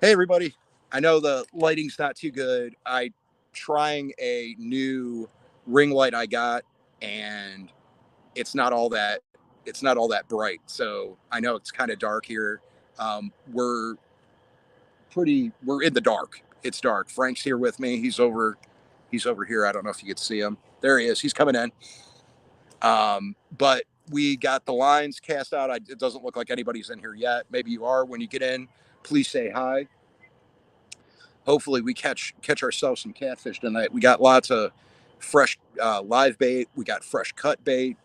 Hey everybody. I know the lighting's not too good. I trying a new ring light I got and it's not all that bright. So I know it's kind of dark here. We're in the dark. It's dark. Frank's here with me. He's over here. I don't know if you could see him. There he is. He's coming in. But we got the lines cast out. It doesn't look like anybody's in here yet. Maybe you are. When you get in, please say hi. Hopefully we catch ourselves some catfish tonight. We got lots of fresh live bait. We got fresh cut bait.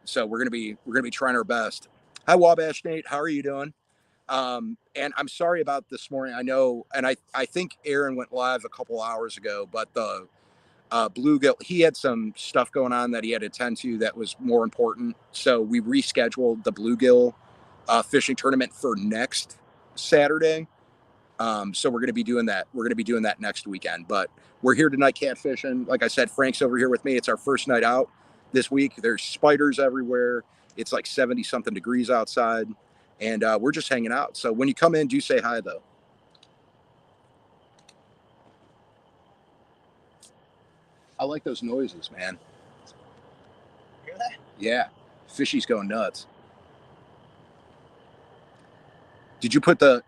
So we're gonna be trying our best. Hi Wabash Nate, how are you doing? And I'm sorry about this morning. I know, and I think Aaron went live a couple hours ago, but the bluegill, he had some stuff going on that he had to attend to that was more important. So we rescheduled the bluegill fishing tournament for next Saturday. So we're going to be doing that. We're going to be doing that next weekend. But we're here tonight catfishing. Like I said, Frank's over here with me. It's our first night out this week. There's spiders everywhere. It's like 70 something degrees outside, and we're just hanging out. So when you come in, do say hi though. I like those noises, man. Hear that? Yeah, fishy's going nuts. Did you put the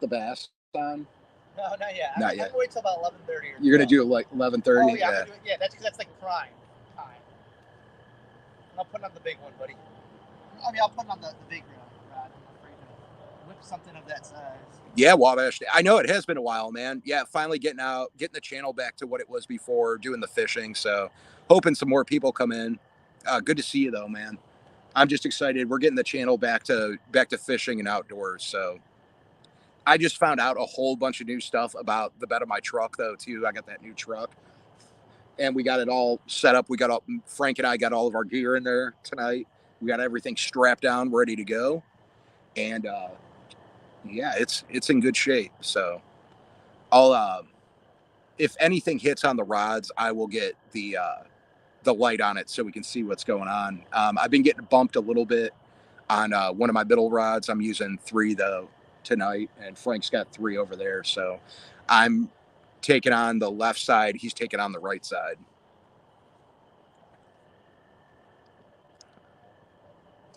bass on? No, not yet. Not I'm yet. gonna wait till about 11:30 or. You're gonna do it like 11:30. Oh yeah, I'm gonna do it. Yeah, that's like prime time. I'll put on the big one, buddy. I mean, I'll put on the big rod. I'm afraid to whip something of that size. Yeah, Wabash. I know it has been a while, man. Yeah, finally getting the channel back to what it was before, doing the fishing. So, hoping some more people come in. Good to see you, though, man. I'm just excited. We're getting the channel back to fishing and outdoors. So, I just found out a whole bunch of new stuff about the bed of my truck, though, too. I got that new truck, and we got it all set up. Frank and I got all of our gear in there tonight. We got everything strapped down, ready to go, and yeah, it's in good shape. So I'll if anything hits on the rods, I will get the light on it so we can see what's going on. I've been getting bumped a little bit on one of my middle rods. I'm using 3 though tonight, and Frank's got 3 over there. So I'm taking on the left side. He's taking on the right side.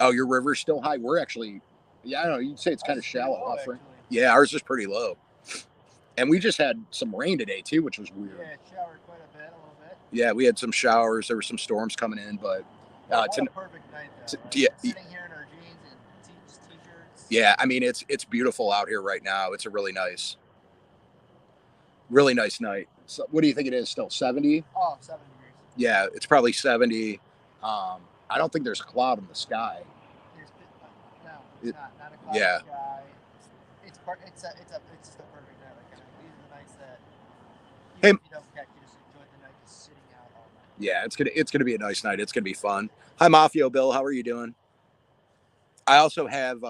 Oh, your river's still high. We're actually, yeah, I don't know. You'd say it's kind of shallow, huh, Frank? Yeah, ours is pretty low. And we just had some rain today too, which was weird. Yeah, it showered quite a little bit. Yeah, we had some showers. There were some storms coming in, but what a perfect night though. Yeah, sitting here in our jeans and t-shirts. Yeah, I mean it's beautiful out here right now. It's a really nice night. So what do you think it is still? 70? Oh, 70 degrees. Yeah, it's probably 70. I don't think there's a cloud in the sky. No, it's not a cloud yeah. in the sky. It's just a perfect night. Like, these are the nights that Hey, you don't catch. You just enjoy the night, just sitting out all night. Yeah, it's gonna be a nice night. It's gonna be fun. Hi, Mafio Bill. How are you doing? I also have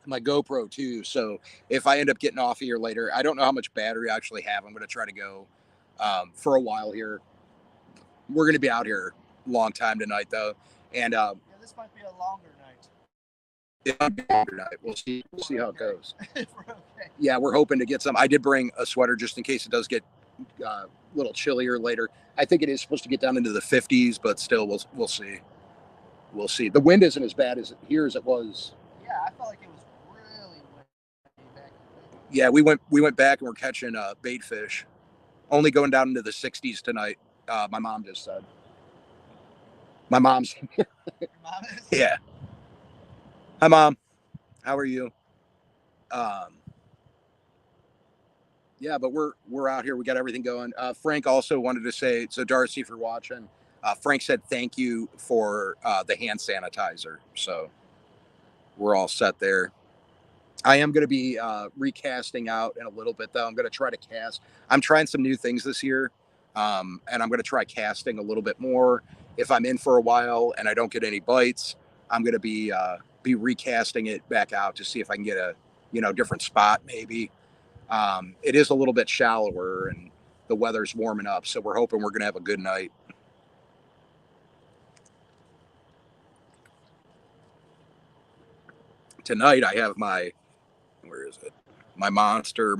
my GoPro too. So if I end up getting off here later, I don't know how much battery I actually have. I'm gonna try to go for a while here. We're gonna be out here a long time tonight though, and yeah, this might be a longer night. It might be a longer night. We'll see. We'll see how it goes. Okay. Yeah, we're hoping to get some. I did bring a sweater just in case it does get a little chillier later. I think it is supposed to get down into the 50s, but still, we'll see. We'll see. The wind isn't as bad as here as it was. Yeah, I felt like it was really windy back. Yeah, we went back and we're catching bait fish. Only going down into the 60s tonight. My mom just said. My mom's. Your mom is? Yeah. Hi, Mom. How are you? Yeah, but we're out here. We got everything going. Frank also wanted to say, so Darcy, if you're watching, Frank said thank you for the hand sanitizer. So we're all set there. I am going to be recasting out in a little bit, though. I'm going to try to cast. I'm trying some new things this year, and I'm going to try casting a little bit more. If I'm in for a while and I don't get any bites, I'm going to be recasting it back out to see if I can get a different spot maybe. It is a little bit shallower and the weather's warming up, so we're hoping we're going to have a good night. Tonight I have my, where is it? my monster,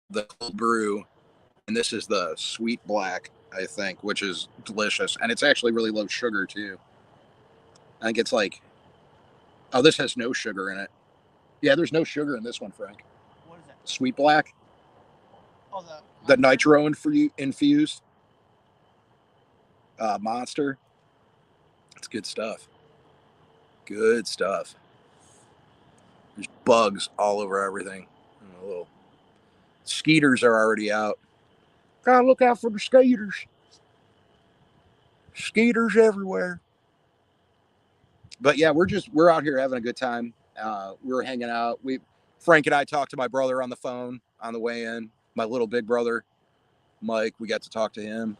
the cold brew, and this is the sweet black, I think, which is delicious, and it's actually really low sugar too. I think it's like, oh, this has no sugar in it. Yeah, there's no sugar in this one, Frank. What is that? Sweet black. Oh, the nitro infused monster. It's good stuff. Good stuff. There's bugs all over everything. Little skeeters are already out. Gotta look out for the skeeters. Skeeters everywhere. But yeah, we're out here having a good time. We're hanging out. Frank and I talked to my brother on the phone on the way in. My little big brother, Mike. We got to talk to him.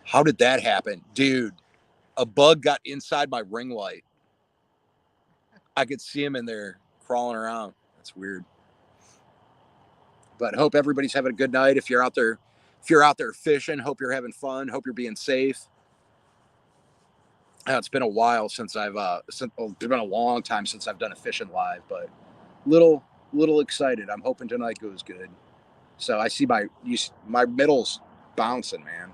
How did that happen, dude? A bug got inside my ring light. I could see him in there crawling around. That's weird. But hope everybody's having a good night. If you're out there fishing, hope you're having fun. Hope you're being safe. It's been a while since it's been a long time since I've done a fishing live, but little excited. I'm hoping tonight goes good. So I see my middle's bouncing, man.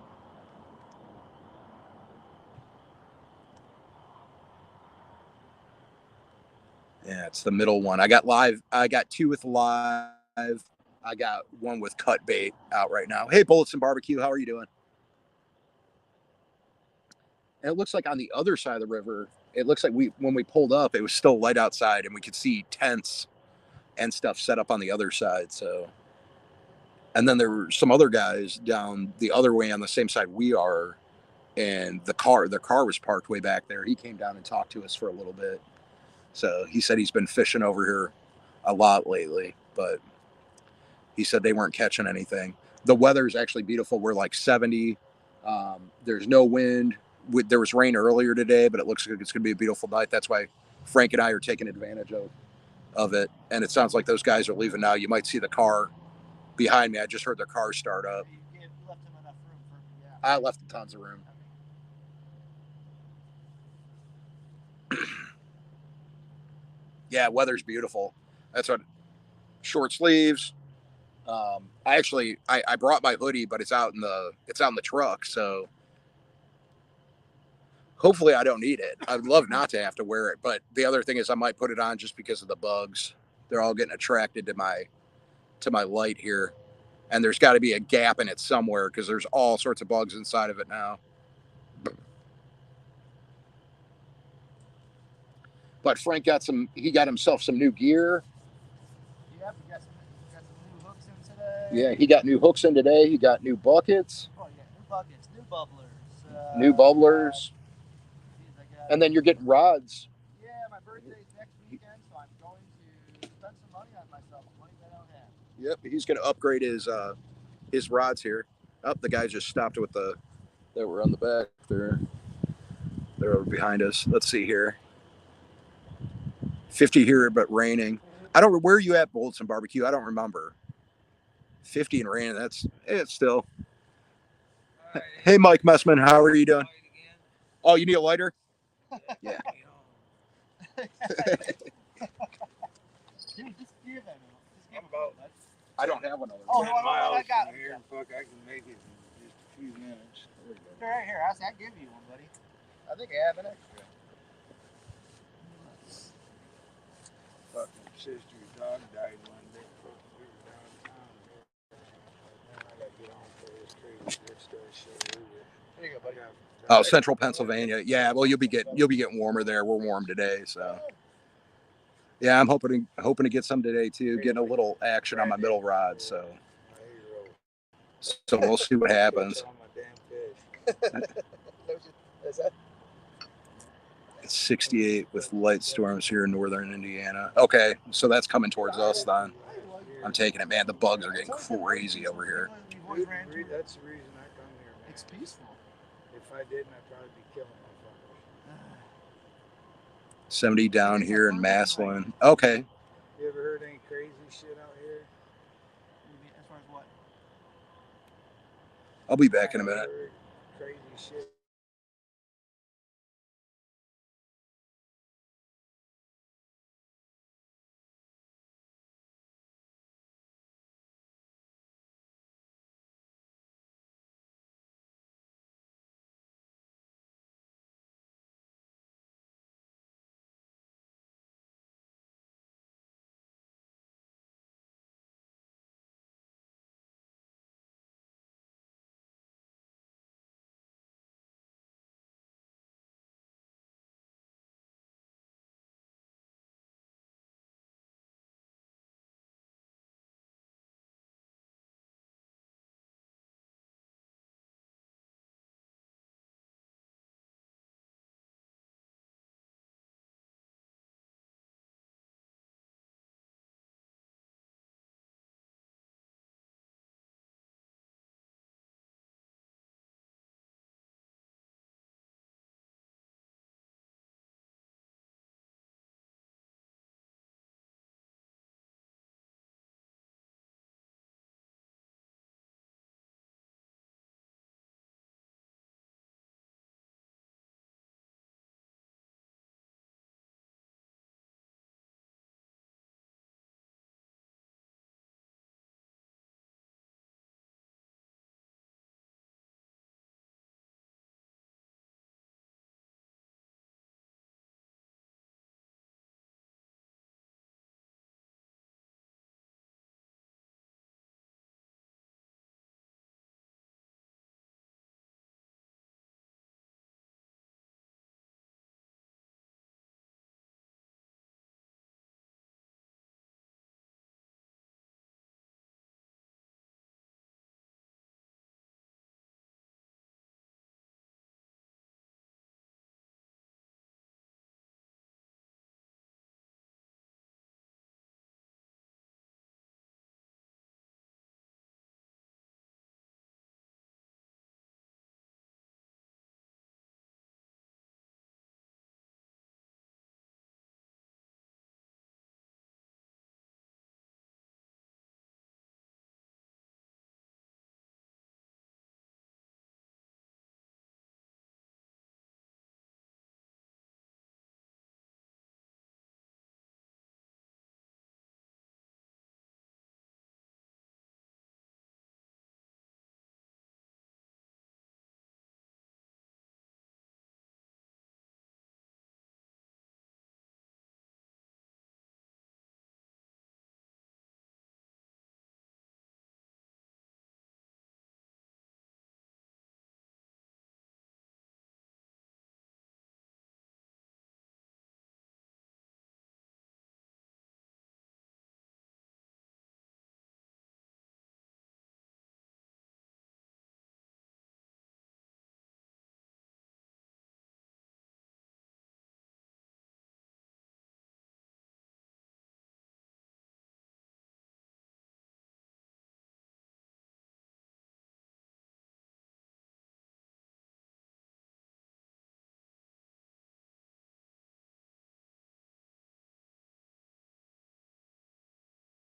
Yeah, it's the middle one. I got two with live. I got one with cut bait out right now. Hey, Bullets and Barbecue, how are you doing? And it looks like on the other side of the river, it looks like when we pulled up, it was still light outside, and we could see tents and stuff set up on the other side. So, and then there were some other guys down the other way on the same side we are, and their car was parked way back there. He came down and talked to us for a little bit. So he said he's been fishing over here a lot lately, but he said they weren't catching anything. The weather is actually beautiful. We're like 70. There's no wind. There was rain earlier today, but it looks like it's going to be a beautiful night. That's why Frank and I are taking advantage of it. And it sounds like those guys are leaving now. You might see the car behind me. I just heard their car start up. You left him enough room for me, yeah. I left tons of room. Yeah, weather's beautiful. That's what, short sleeves. I brought my hoodie, but it's out in the truck. So hopefully I don't need it. I'd love not to have to wear it. But the other thing is I might put it on just because of the bugs. They're all getting attracted to my light here. And there's got to be a gap in it somewhere because there's all sorts of bugs inside of it now. But Frank he got himself some new gear. Yep, we got some new hooks in today. Yeah, he got new hooks in today. He got new buckets. Oh yeah, new buckets, new bubblers. New bubblers. And then you're getting rods. Yeah, my birthday's next weekend, so I'm going to spend some money on myself, money that I don't have. Yep, he's going to upgrade his rods here. Oh, the guy just stopped with that were on the back there. They're over behind us. Let's see here. 50 here, but raining. Where are you at, Bullets and Barbecue? I don't remember. 50 and raining. It's still. Right. Hey, Mike Messman, how are you doing? Oh, you need a lighter? Yeah. Dude, just give that. I don't have one. Oh, no, I got it. Here, fuck, I can make it in just a few minutes. They're right here. I'll give you one, buddy. I think I have an extra. Fucking sister's dog died one day. We were downtown. Then I got to get on for this crazy good story show. There you go, buddy. Oh, Central Pennsylvania. Yeah, well, you'll be getting warmer there. We're warm today, so. Yeah, I'm hoping to get some today too. Getting a little action on my middle rod, so we'll see what happens. It's 68 with light storms here in northern Indiana. Okay, so that's coming towards us then. I'm taking it, man. The bugs are getting crazy over here. That's the reason I come here, man. It's peaceful. If I didn't, I'd probably be killing motherfuckers. 70 down here in Maslin. Okay. You ever heard any crazy shit out here? As far as what? I'll be back in a minute. Crazy shit.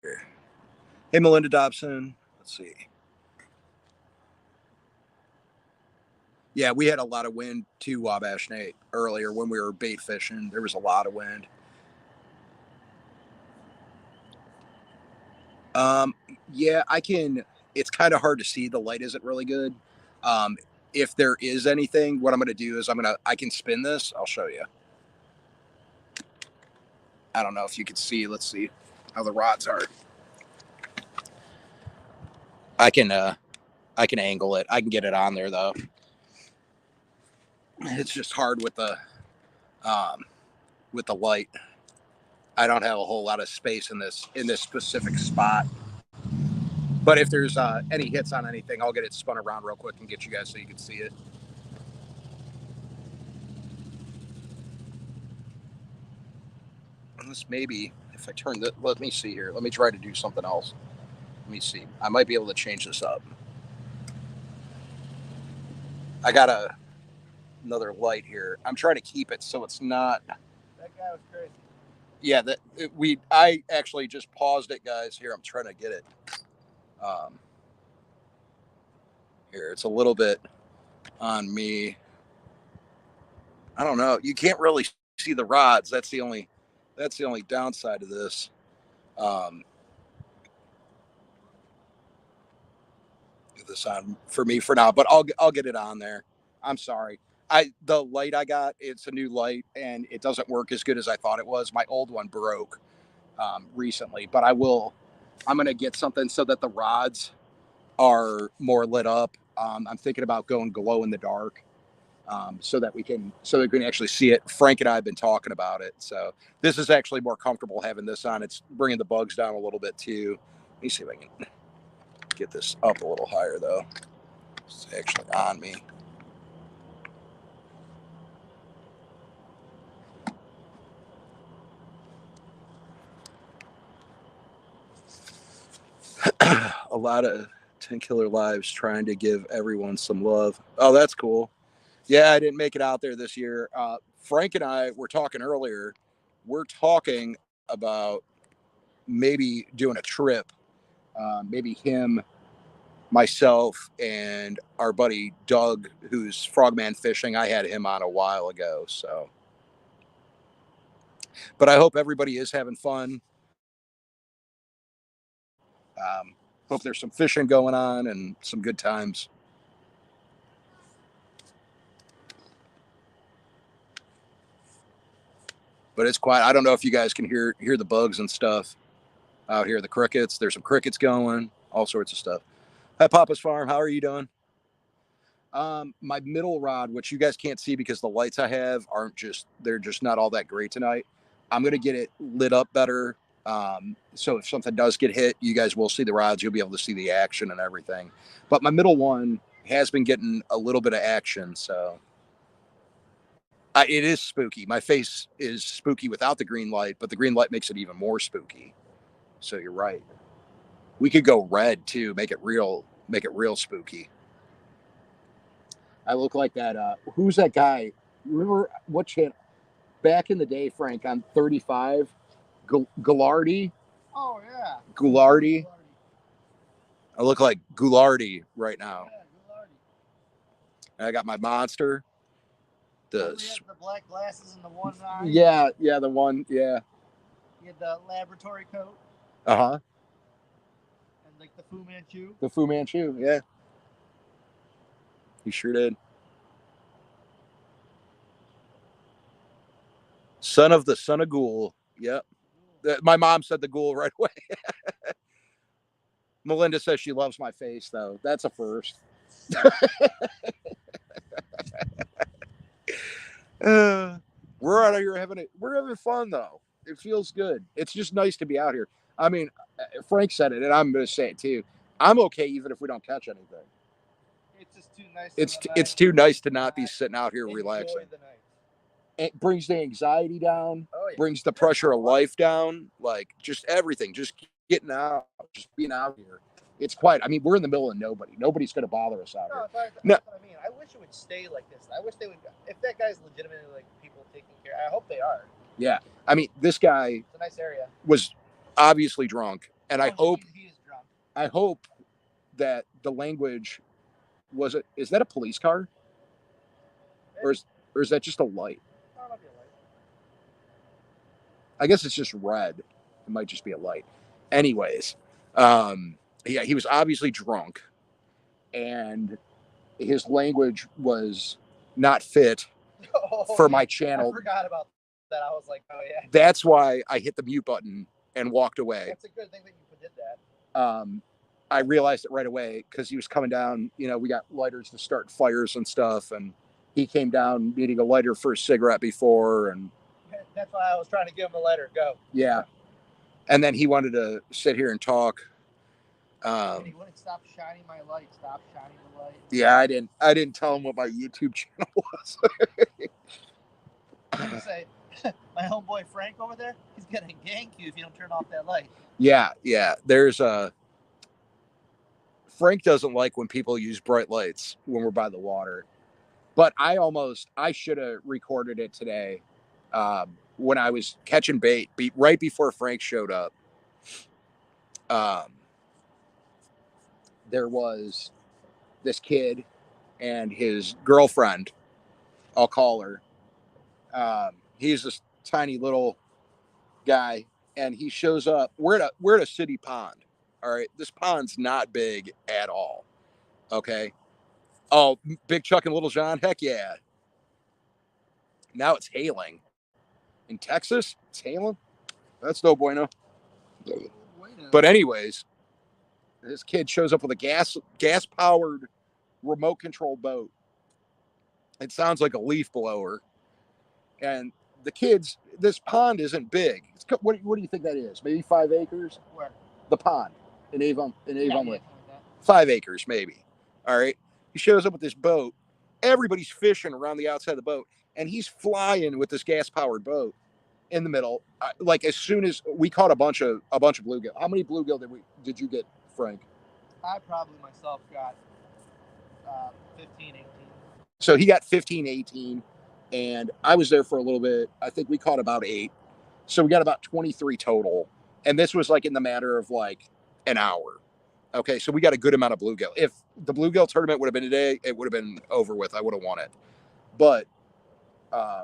Hey, Melinda Dobson. Let's see. Yeah, we had a lot of wind to Wabash Nate earlier when we were bait fishing. There was a lot of wind. Yeah, I can. It's kind of hard to see. The light isn't really good. Um, if there is anything, what I'm going to do is I can spin this. I'll show you. I don't know if you can see. Let's see how the rods are. I can angle it. I can get it on there though. It's just hard with the light. I don't have a whole lot of space in this specific spot. But if there's any hits on anything, I'll get it spun around real quick and get you guys so you can see it. This maybe if I turn that, let me see here. Let me try to do something else. Let me see. I might be able to change this up. I got another light here. I'm trying to keep it so it's not. That guy was crazy. Yeah, I actually just paused it, guys. Here, I'm trying to get it. Here, it's a little bit on me. I don't know. You can't really see the rods. That's the only downside of this. Get this on for me for now, but I'll get it on there. I'm sorry. The light I got, it's a new light and it doesn't work as good as I thought it was. My old one broke recently, but I'm gonna get something so that the rods are more lit up. I'm thinking about going glow in the dark. So that we can actually see it. Frank and I have been talking about it. So this is actually more comfortable having this on. It's bringing the bugs down a little bit too. Let me see if I can get this up a little higher though. It's actually on me. A lot of 10 Killer Lives trying to give everyone some love. Oh, that's cool. Yeah, I didn't make it out there this year. Frank and I were talking earlier. We're talking about maybe doing a trip. Maybe him, myself, and our buddy Doug, who's Frogman Fishing. I had him on a while ago. So, but I hope everybody is having fun. Hope there's some fishing going on and some good times. But it's quiet. I don't know if you guys can hear the bugs and stuff out here. The crickets. There's some crickets going. All sorts of stuff. Hi, Papa's Farm. How are you doing? My middle rod, which you guys can't see because the lights I have they're just not all that great tonight. I'm gonna get it lit up better. So if something does get hit, you guys will see the rods. You'll be able to see the action and everything. But my middle one has been getting a little bit of action, so it is spooky. My face is spooky without the green light, but the green light makes it even more spooky. So you're right. We could go red too, make it real spooky. I look like that. Who's that guy? Remember what channel? Back in the day, Frank, on 35, Goulardi. Oh yeah. Goulardi. I look like Goulardi right now. Yeah, I got my monster. the black glasses and the one eye. Yeah, the one. Yeah. He had the laboratory coat. Uh-huh. And like the Fu Manchu. The Fu Manchu, yeah. He sure did. Son of Ghoul. Yep. My mom said the ghoul right away. Melinda says she loves my face, though. That's a first. We're out here we're having fun, though. It feels good. It's just nice to be out here. I mean, Frank said it, and I'm going to say it too. I'm okay even if we don't catch anything. It's just too nice. It's too nice to not be sitting out here relaxing. The night. It brings the anxiety down. Oh, yeah. Brings the pressure of life down. Like just everything. Just getting out. Just being out here. It's quiet. I mean, we're in the middle of nobody. Nobody's going to bother us out here. That's what I mean. I wish it would stay like this. I wish they would. If that guy's legitimately like people taking care, I hope they are. Yeah. I mean, this guy it's a nice area. Was obviously drunk And I Oh, hope he is drunk. I hope that the language was it. Is that a police car, or is that just a light? Oh, that'll be a light. I guess it's just red. It might just be a light. Anyways, yeah, he was obviously drunk, and his language was not fit Oh, for yeah. my I channel. forgot about that. I was like, oh yeah. That's why I hit the mute button and walked away. That's a good thing that you did that. I realized it right away because he was coming down. You know, we got lighters to start fires and stuff, and he came down needing a lighter for a cigarette before, and That's why I was trying to give him a lighter. Go. yeah. And then he wanted to sit here and talk. And he wouldn't stop shining my light. Stop shining the light. Yeah, I didn't tell him what my YouTube channel was. I say, my homeboy Frank over there, he's gonna gank you if you don't turn off that light. Yeah. There's Frank doesn't like when people use bright lights when we're by the water. But I should have recorded it today when I was catching bait right before Frank showed up. There was this kid and his girlfriend. I'll call her. He's this tiny little guy, and he shows up. We're at a city pond. All right, this pond's not big at all. Okay. Oh, Big Chuck and Little John, heck yeah. Now it's hailing in Texas. It's hailing. That's no bueno. But anyways, this kid shows up with a gas powered remote control boat. It sounds like a leaf blower. And the kids, this pond isn't big. What do you think that is? Maybe 5 acres? Where? The pond in Avon Yeah, Lake. like 5 acres, maybe. All right. He shows up with this boat. Everybody's fishing around the outside of the boat, and he's flying with this gas powered boat in the middle. Like as soon as we caught a bunch of bluegill. How many bluegill did you get, Frank? I probably myself got 15, 18. So he got 15, 18, and I was there for a little bit. I think we caught about 8. So we got about 23 total. And this was like in the matter of like an hour. Okay, so we got a good amount of bluegill. If the bluegill tournament would have been today, it would have been over with. I would have won it. But I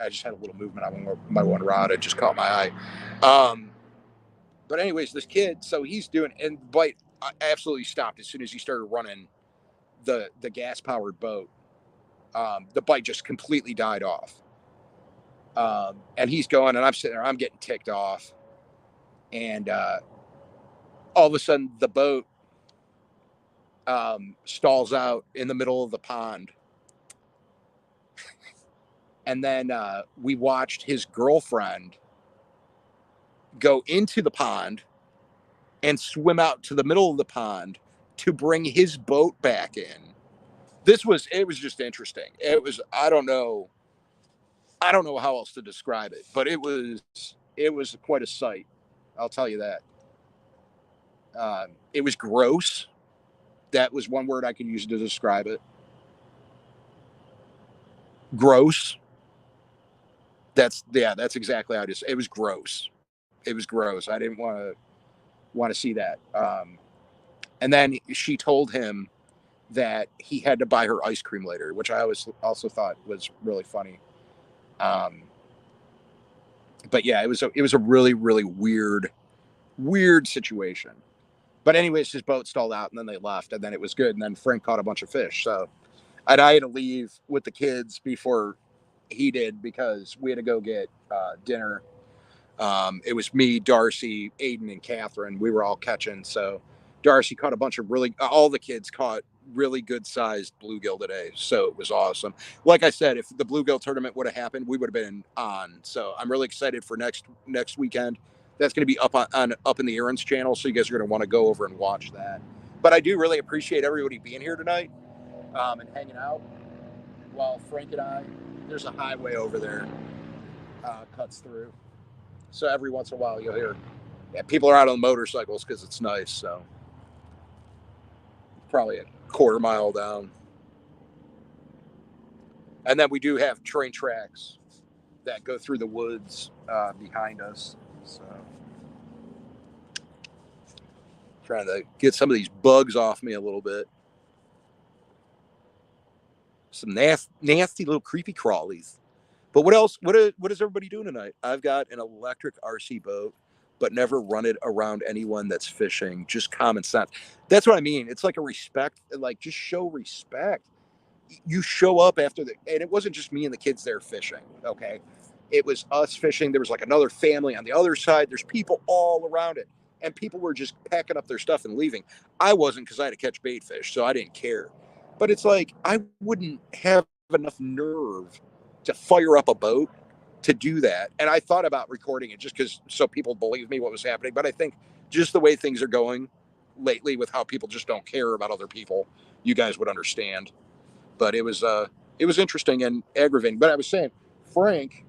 just had a little movement on my one rod. It just caught my eye. But anyways, this kid, so he's doing, and the bite absolutely stopped as soon as he started running the gas powered boat. The bite just completely died off. And he's going, and I'm sitting there, I'm getting ticked off. And all of a sudden, the boat stalls out in the middle of the pond. And then we watched his girlfriend go into the pond and swim out to the middle of the pond to bring his boat back in. It was just interesting. It was, I don't know how else to describe it, but it was quite a sight. I'll tell you that. It was gross. That was one word I could use to describe it. Gross. That's exactly how it is. It was gross. It was gross. I didn't want to see that. And then she told him that he had to buy her ice cream later, which I also thought was really funny. But yeah, it was a really, really weird situation. But anyways, his boat stalled out, and then they left, and then it was good. And then Frank caught a bunch of fish. So I had to leave with the kids before he did because we had to go get dinner. It was me, Darcy, Aiden, and Catherine. We were all catching. So Darcy caught a bunch of all the kids caught really good sized bluegill today. So it was awesome. Like I said, if the bluegill tournament would have happened, we would have been on. So I'm really excited for next weekend. That's going to be up up in the Aaron's channel. So you guys are going to want to go over and watch that. But I do really appreciate everybody being here tonight and hanging out while Frank and there's a highway over there cuts through. So every once in a while you'll hear people are out on motorcycles because it's nice. So probably a quarter mile down. And then we do have train tracks that go through the woods behind us. So Trying to get some of these bugs off me a little bit. Some nasty little creepy crawlies. But what else? What is everybody doing tonight? I've got an electric RC boat, but never run it around anyone that's fishing. Just common sense. That's what I mean. It's like a respect, like just show respect. You show up after and it wasn't just me and the kids there fishing. Okay. It was us fishing. There was like another family on the other side. There's people all around it. And people were just packing up their stuff and leaving. I wasn't because I had to catch bait fish, so I didn't care. But it's like I wouldn't have enough nerve to fire up a boat to do that. And I thought about recording it just because so people believe me what was happening. But I think just the way things are going lately with how people just don't care about other people, you guys would understand. But it was interesting and aggravating. But I was saying, Frank,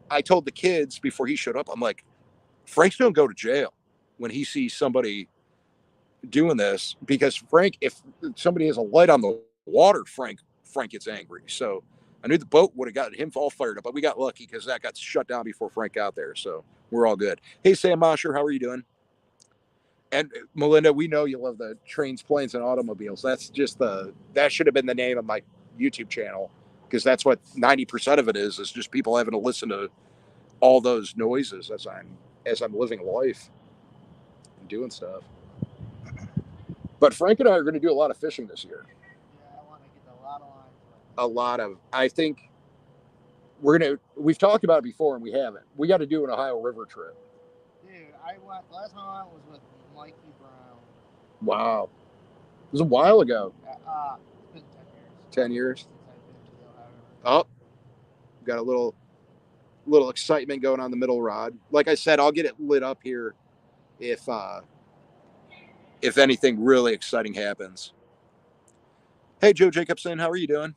I told the kids before he showed up, I'm like, Frank's don't go to jail when he sees somebody doing this because Frank, if somebody has a light on the water, Frank gets angry. So I knew the boat would have gotten him all fired up, but we got lucky because that got shut down before Frank got there. So we're all good. Hey, Sam Mosher, how are you doing? And Melinda, we know you love the trains, planes, and automobiles. That's just that should have been the name of my YouTube channel because that's what 90% of it is just people having to listen to all those noises as I'm living life and doing stuff. But Frank and I are going to do a lot of fishing this year. Yeah, I want to get a lot of lines. A lot of, I think we've talked about it before and we haven't. We got to do an Ohio River trip. Dude, the last time I went was with Mikey Brown. Wow. It was a while ago. It's been 10 years. Since I've been to the Ohio River. Oh, got a little excitement going on the middle rod. Like I said, I'll get it lit up here if anything really exciting happens. Hey, Joe Jacobson, how are you doing?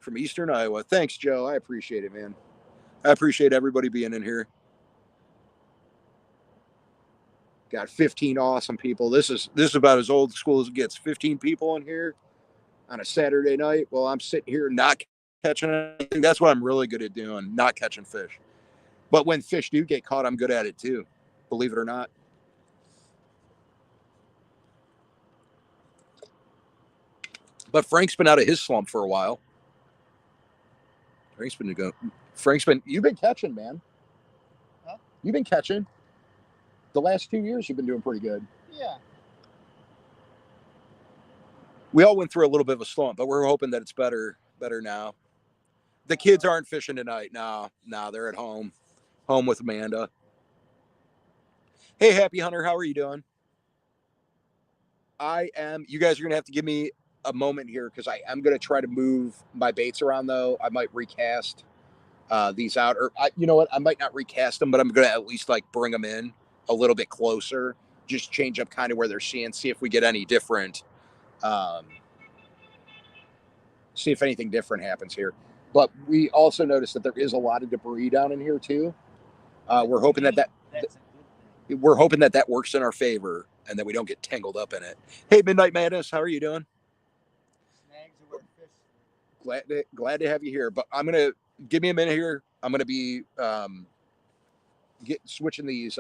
From Eastern Iowa. Thanks, Joe. I appreciate it, man. I appreciate everybody being in here. Got 15 awesome people. This is about as old school as it gets. 15 people in here on a Saturday night. Well, I'm sitting here not catching anything. That's what I'm really good at doing, not catching fish. But when fish do get caught, I'm good at it too. Believe it or not. But Frank's been out of his slump for a while. You've been catching, man. Huh? You've been catching. The last 2 years, you've been doing pretty good. Yeah. We all went through a little bit of a slump, but we're hoping that it's better now. The kids aren't fishing tonight. No, they're at home with Amanda. Hey, Happy Hunter, how are you doing? I am. You guys are gonna have to give me a moment here because I am gonna try to move my baits around. Though I might recast these out, or you know what? I might not recast them, but I'm gonna at least like bring them in a little bit closer. Just change up kind of where they're seeing. See if we get any different. See if anything different happens here. But we also noticed that there is a lot of debris down in here too. We're hoping that works in our favor and that we don't get tangled up in it. Hey, Midnight Madness, how are you doing? Snags are where fish. Glad to have you here. But I'm gonna give me a minute here. I'm gonna be switching these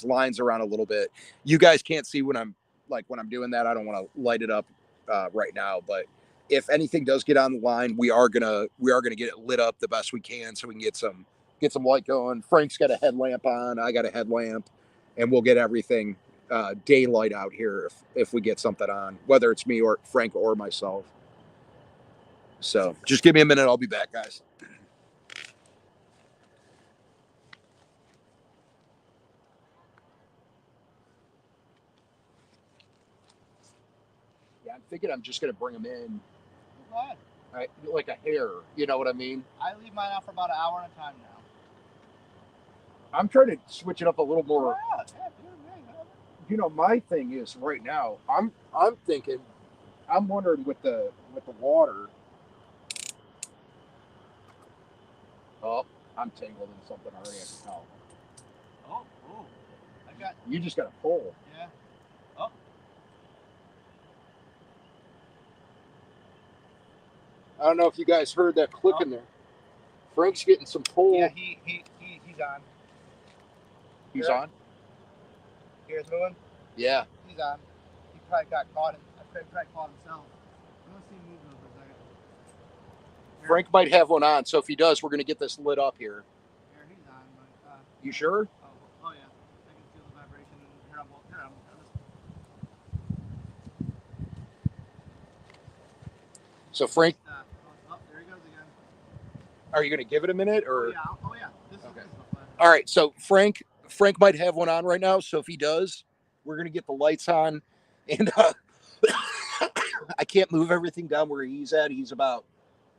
lines around a little bit. You guys can't see when I'm doing that. I don't want to light it up right now, but if anything does get on the line, we are gonna get it lit up the best we can so we can get some light going. Frank's got a headlamp on. I got a headlamp, and we'll get everything daylight out here if we get something on, whether it's me or Frank or myself. So just give me a minute. I'll be back, guys. Yeah, I'm thinking I'm just gonna bring them in. Go ahead. Like a hair, you know what I mean? I leave mine out for about an hour at a time now. I'm trying to switch it up a little more. Yeah, you know, my thing is right now, I'm thinking, I'm wondering with the water. Oh, I'm tangled in something already. I can tell. Oh, You just got to pull. Yeah. Oh. I don't know if you guys heard that click in there. Frank's getting some pull. Yeah, he's on. He's on? Here's moving. Yeah. He's on. He probably got caught. I probably caught himself. I don't see him moving for a second. Here. Frank might have one on, so if he does, we're going to get this lit up here. Here, he's on. But, you sure? Oh yeah. I can feel the vibration. Here, I'm So Frank, oh, there he goes again. are you going to give it a minute or? Oh yeah. This Okay. is All right. So Frank might have one on right now. So if he does, we're going to get the lights on, and I can't move everything down where he's at. He's about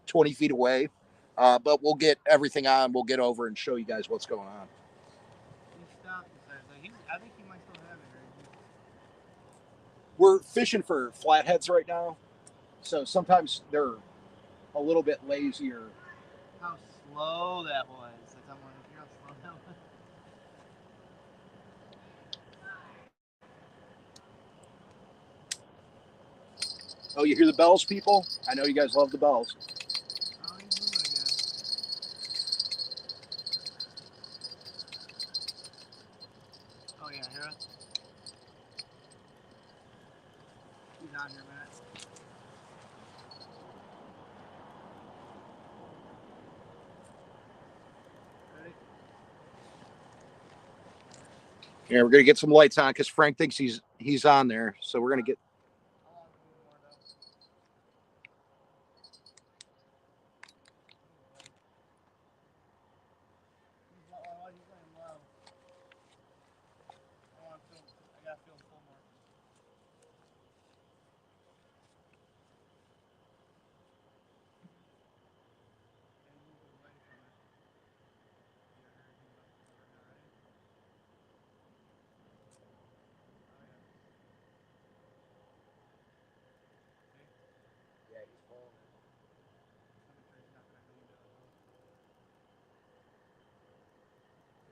20 feet away, but we'll get everything on. We'll get over and show you guys what's going on. He stopped. I think he might still have it. Right? We're fishing for flatheads right now, so sometimes they're a little bit lazier. How slow that was. Like, I'm like, hear how slow that was. Oh, you hear the bells, people? I know you guys love the bells. Oh, he's moving again. Oh yeah, hear it? He's on here, Matt. Ready? Yeah, we're gonna get some lights on because Frank thinks he's on there, so we're gonna get. I gotta feel him full more.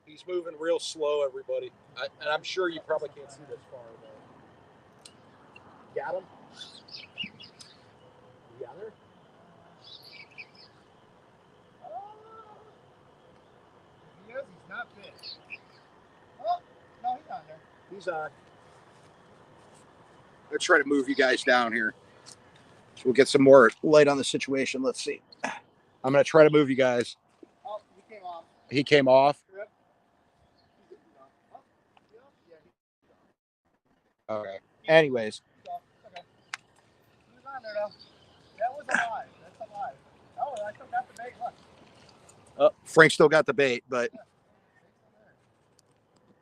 He's moving real slow, everybody, and I'm sure you probably can't see this far. But... Got him? You got her? He is. He's not fish. Oh, no, he's on there. He's on. Let's try to move you guys down here. So we'll get some more light on the situation. Let's see. I'm gonna try to move you guys. Oh, he came off. He came off. Yep. Okay. Anyways. Okay. He was on there though. That was alive. That's alive. Oh, I still got the bait. Look. Oh, Frank still got the bait, but Yeah.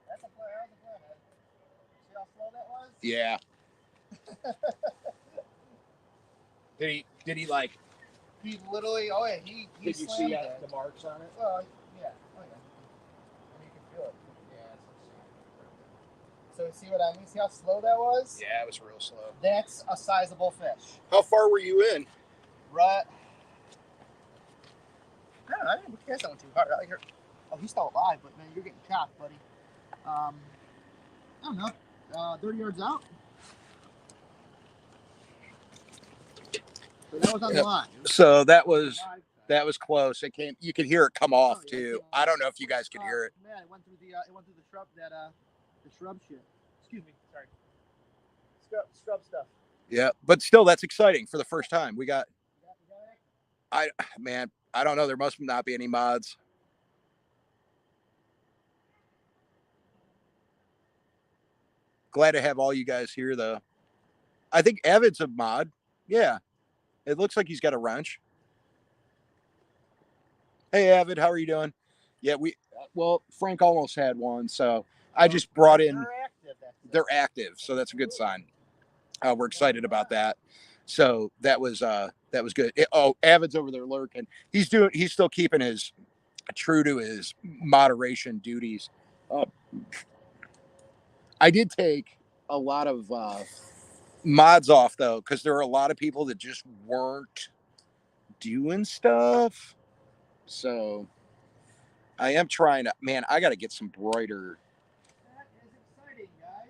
That's a play. That was a play, man. See how slow that was? yeah. Did he like? He literally. Oh yeah. He Did you see the marks on it? Well, yeah. Oh yeah. And you can feel it. Yeah. So see what I mean? See how slow that was? Yeah, it was real slow. That's a sizable fish. How far were you in? Right. I didn't catch that one too hard. Oh, he's still alive, but man, you're getting chopped, buddy. I don't know. 30 yards out. So that was on the line. So that was close. It came. You could hear it come off too. I don't know if you guys could hear it. Man, it went through the shrub the shrub shit. Excuse me. Sorry. Scrub stuff. Yeah, but still, that's exciting for the first time. We got. I don't know. There must not be any mods. Glad to have all you guys here, though. I think Avid's a mod. Yeah, it looks like he's got a wrench. Hey, Avid, how are you doing? Yeah, Frank almost had one, so I just brought in. They're active, so that's a good sign. We're excited about that. So that was good. Avid's over there lurking. He's still keeping his true to his moderation duties. I did take a lot of mods off though, because there are a lot of people that just weren't doing stuff. So I am trying to. Man, I got to get some brighter. That is exciting, guys.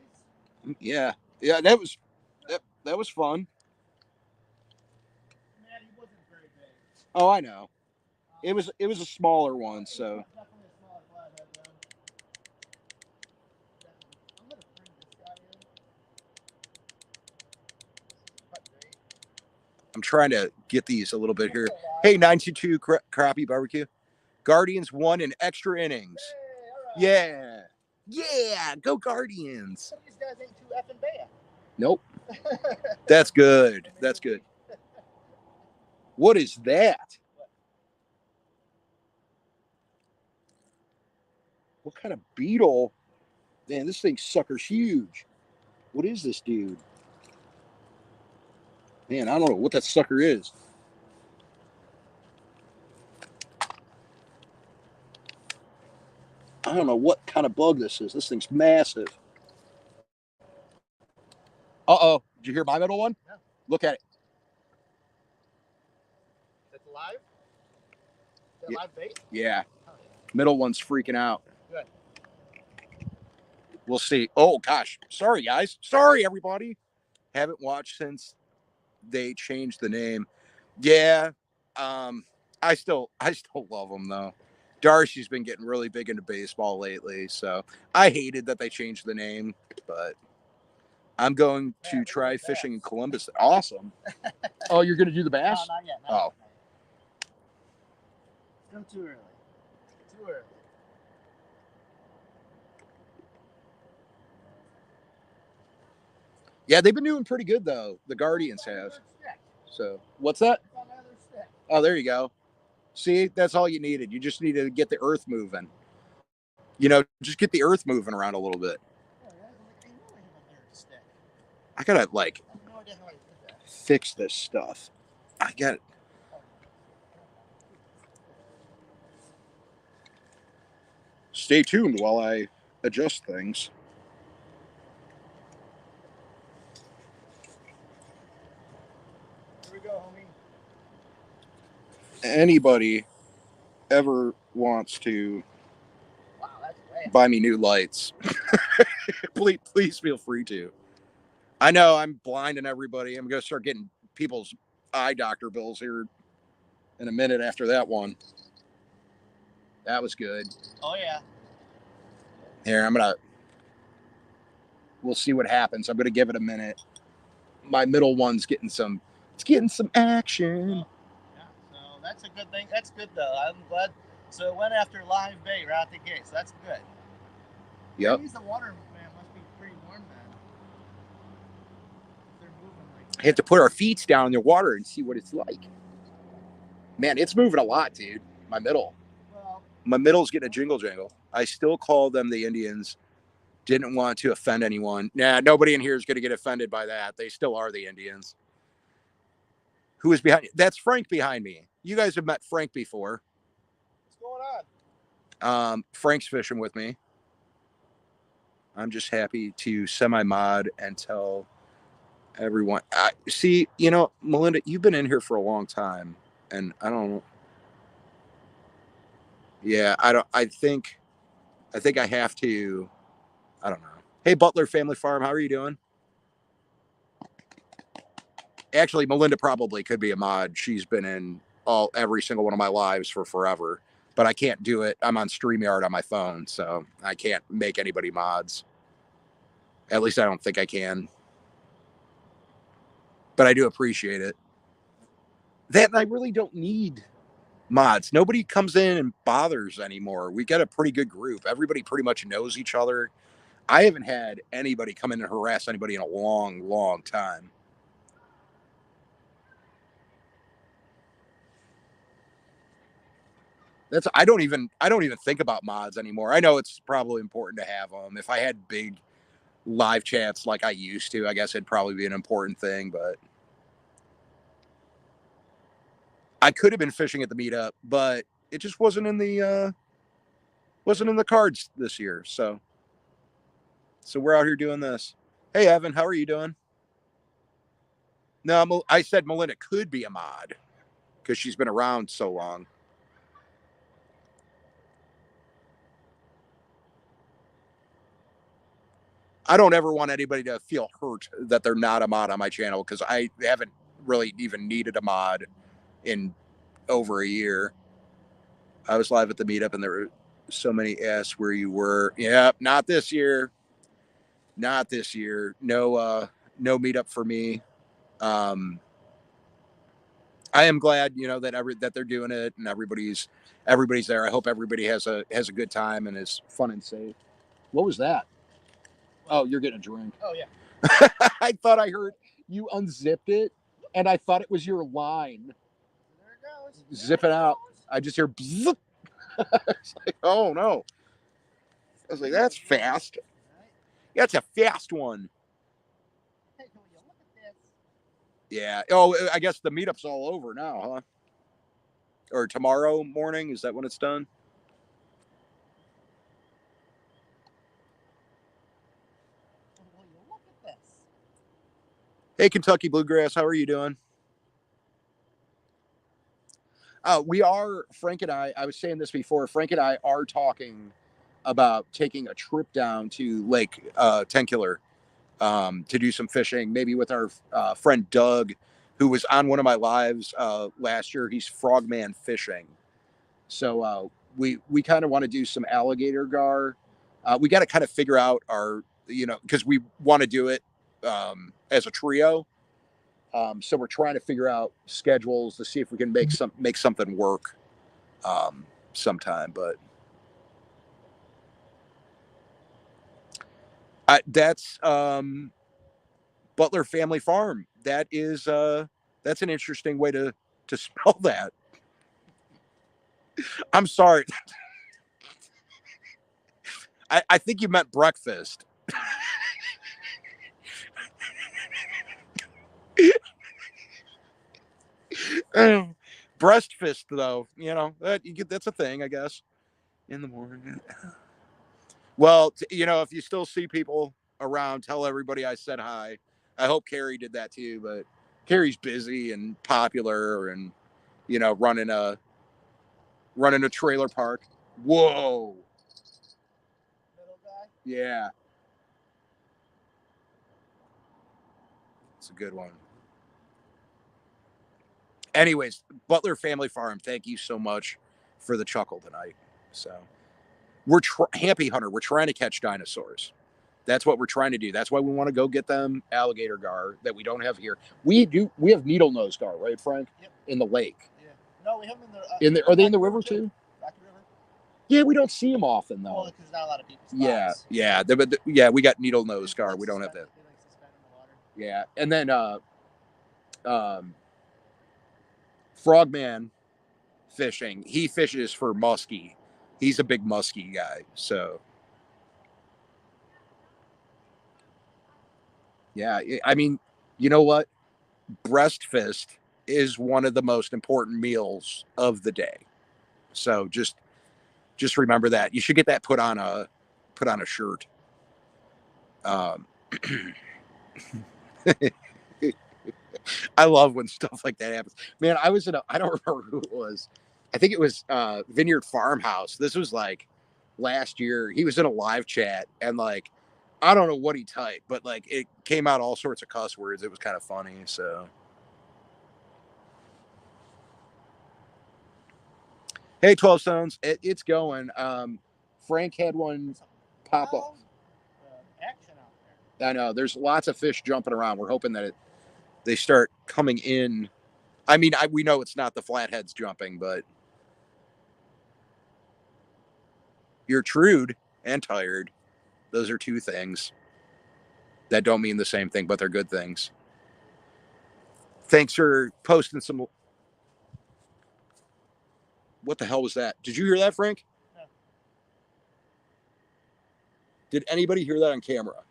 Yeah, that was fun. Man, he wasn't very big. Oh, I know. It was a smaller one, so. Definitely a smaller flathead, though. I'm gonna bring I'm trying to get these a little bit here. Hey, 922 Crappie Barbecue. Guardians won in extra innings. Yeah. Yeah. Go Guardians. Some of these guys ain't too effing bad. Nope. That's good. That's good. What is that? What kind of beetle? Man, this thing sucker's huge. What is this dude? Man, I don't know what that sucker is. I don't know what kind of bug this is. This thing's massive. Uh-oh. Did you hear my middle one? No. Look at it. That's live? Is that live bait? Yeah. Oh, yeah. Middle one's freaking out. Good. We'll see. Oh, gosh. Sorry, guys. Sorry, everybody. Haven't watched since they changed the name. Yeah. I still love them, though. Darcy's been getting really big into baseball lately, so I hated that they changed the name, but I'm going to try fishing in Columbus. Awesome. Oh, you're going to do the bass? No, not yet. Oh. Still too early. Too early. Yeah, they've been doing pretty good, though. The Guardians have. So, what's that? Oh, there you go. See, that's all you needed. You just needed to get the earth moving. You know, just get the earth moving around a little bit. I gotta, like, fix this stuff. I got it. Stay tuned while I adjust things. Here we go, homie. Anybody ever wants to buy me new lights, please feel free to. I know I'm blinding everybody. I'm going to start getting people's eye doctor bills here in a minute after that one. That was good. Oh, yeah. Here, we'll see what happens. I'm going to give it a minute. My middle one's getting some action. Yeah, so that's a good thing. That's good, though. I'm glad. So it went after live bait right out the gate, so that's good. Yep. That means the water, man, must be pretty warm then. They're moving like that. I have to put our feet down in the water and see what it's like. Man, it's moving a lot, dude. My middle's getting a jingle jangle. I still call them the Indians. Didn't want to offend anyone. Nah, nobody in here is going to get offended by that. They still are the Indians. Who is behind you? That's Frank behind me. You guys have met Frank before. What's going on? Frank's fishing with me. I'm just happy to semi-mod and tell everyone. See, you know, Melinda, you've been in here for a long time, and I don't. Yeah, I think I have to. I don't know. Hey, Butler Family Farm, how are you doing? Actually, Melinda probably could be a mod. She's been in every single one of my lives for forever, but I can't do it. I'm on StreamYard on my phone, so I can't make anybody mods. At least I don't think I can. But I do appreciate it. That I really don't need mods. Nobody comes in and bothers anymore. We got a pretty good group. Everybody pretty much knows each other. I haven't had anybody come in and harass anybody in a long, long time. I don't even think about mods anymore. I know it's probably important to have them. If I had big live chats like I used to, I guess it'd probably be an important thing, but I could have been fishing at the meetup, but it just wasn't in the cards this year. So we're out here doing this. Hey Evan, how are you doing? No, I said Melinda could be a mod because she's been around so long. I don't ever want anybody to feel hurt that they're not a mod on my channel because I haven't really even needed a mod in over a year. I was live at the meetup and there were so many asks where you were. Yeah, not this year. Not this year. No meetup for me. I am glad, that they're doing it and everybody's there. I hope everybody has a good time and is fun and safe. What was that? Oh, you're getting a drink. Oh yeah. I thought I heard you unzipped it, and I thought it was your line. There it goes. Zip it out. I just hear. Bzzz. It's like, oh no. I was like, that's fast. That's a fast one. Hey, will you look at this? Yeah. Oh, I guess the meetup's all over now, huh? Or tomorrow morning? Is that when it's done? Will you look at this? Hey, Kentucky Bluegrass, how are you doing? We are, Frank and I was saying this before, Frank and I are talking about taking a trip down to Lake Tenkular to do some fishing, maybe with our friend Doug, who was on one of my lives last year. He's frogman fishing. So we kind of want to do some alligator gar. We got to kind of figure out because we want to do it as a trio. So we're trying to figure out schedules to see if we can make something work sometime. But that's Butler Family Farm. That's an interesting way to spell that. I'm sorry. I think you meant breakfast. Breast fist, though, that's a thing, I guess. In the morning. Well, if you still see people around, tell everybody I said hi. I hope Carrie did that too, but Carrie's busy and popular, and running a trailer park. Whoa. Middle guy. Yeah. It's a good one. Anyways, Butler Family Farm, thank you so much for the chuckle tonight. So we're Happy Hunter. We're trying to catch dinosaurs. That's what we're trying to do. That's why we want to go get them alligator gar that we don't have here. We have needle nose gar, right, Frank? Yep. In the lake. Yeah. No, we have them in the. Are they in the river too? Back river. Yeah, we don't see them often though. Well, because not a lot of people. Yeah. We got needle nose gar. We don't have that. They like suspend in the water. Yeah, and then Frogman fishing. He fishes for muskie. He's a big muskie guy. So yeah, I mean, you know what? Breast fist is one of the most important meals of the day. So just remember that. You should get that put on a shirt. I love when stuff like that happens. Man, I don't remember who it was. I think it was Vineyard Farmhouse. This was like last year. He was in a live chat and like I don't know what he typed, but like it came out all sorts of cuss words. It was kind of funny. So hey, 12 Stones, it's going. Frank had one pop up. Action out there. I know there's lots of fish jumping around. We're hoping that they start coming in. I mean, we know it's not the flatheads jumping, but you're trued and tired. Those are two things that don't mean the same thing, but they're good things. Thanks for posting some. What the hell was that? Did you hear that, Frank? No. Did anybody hear that on camera?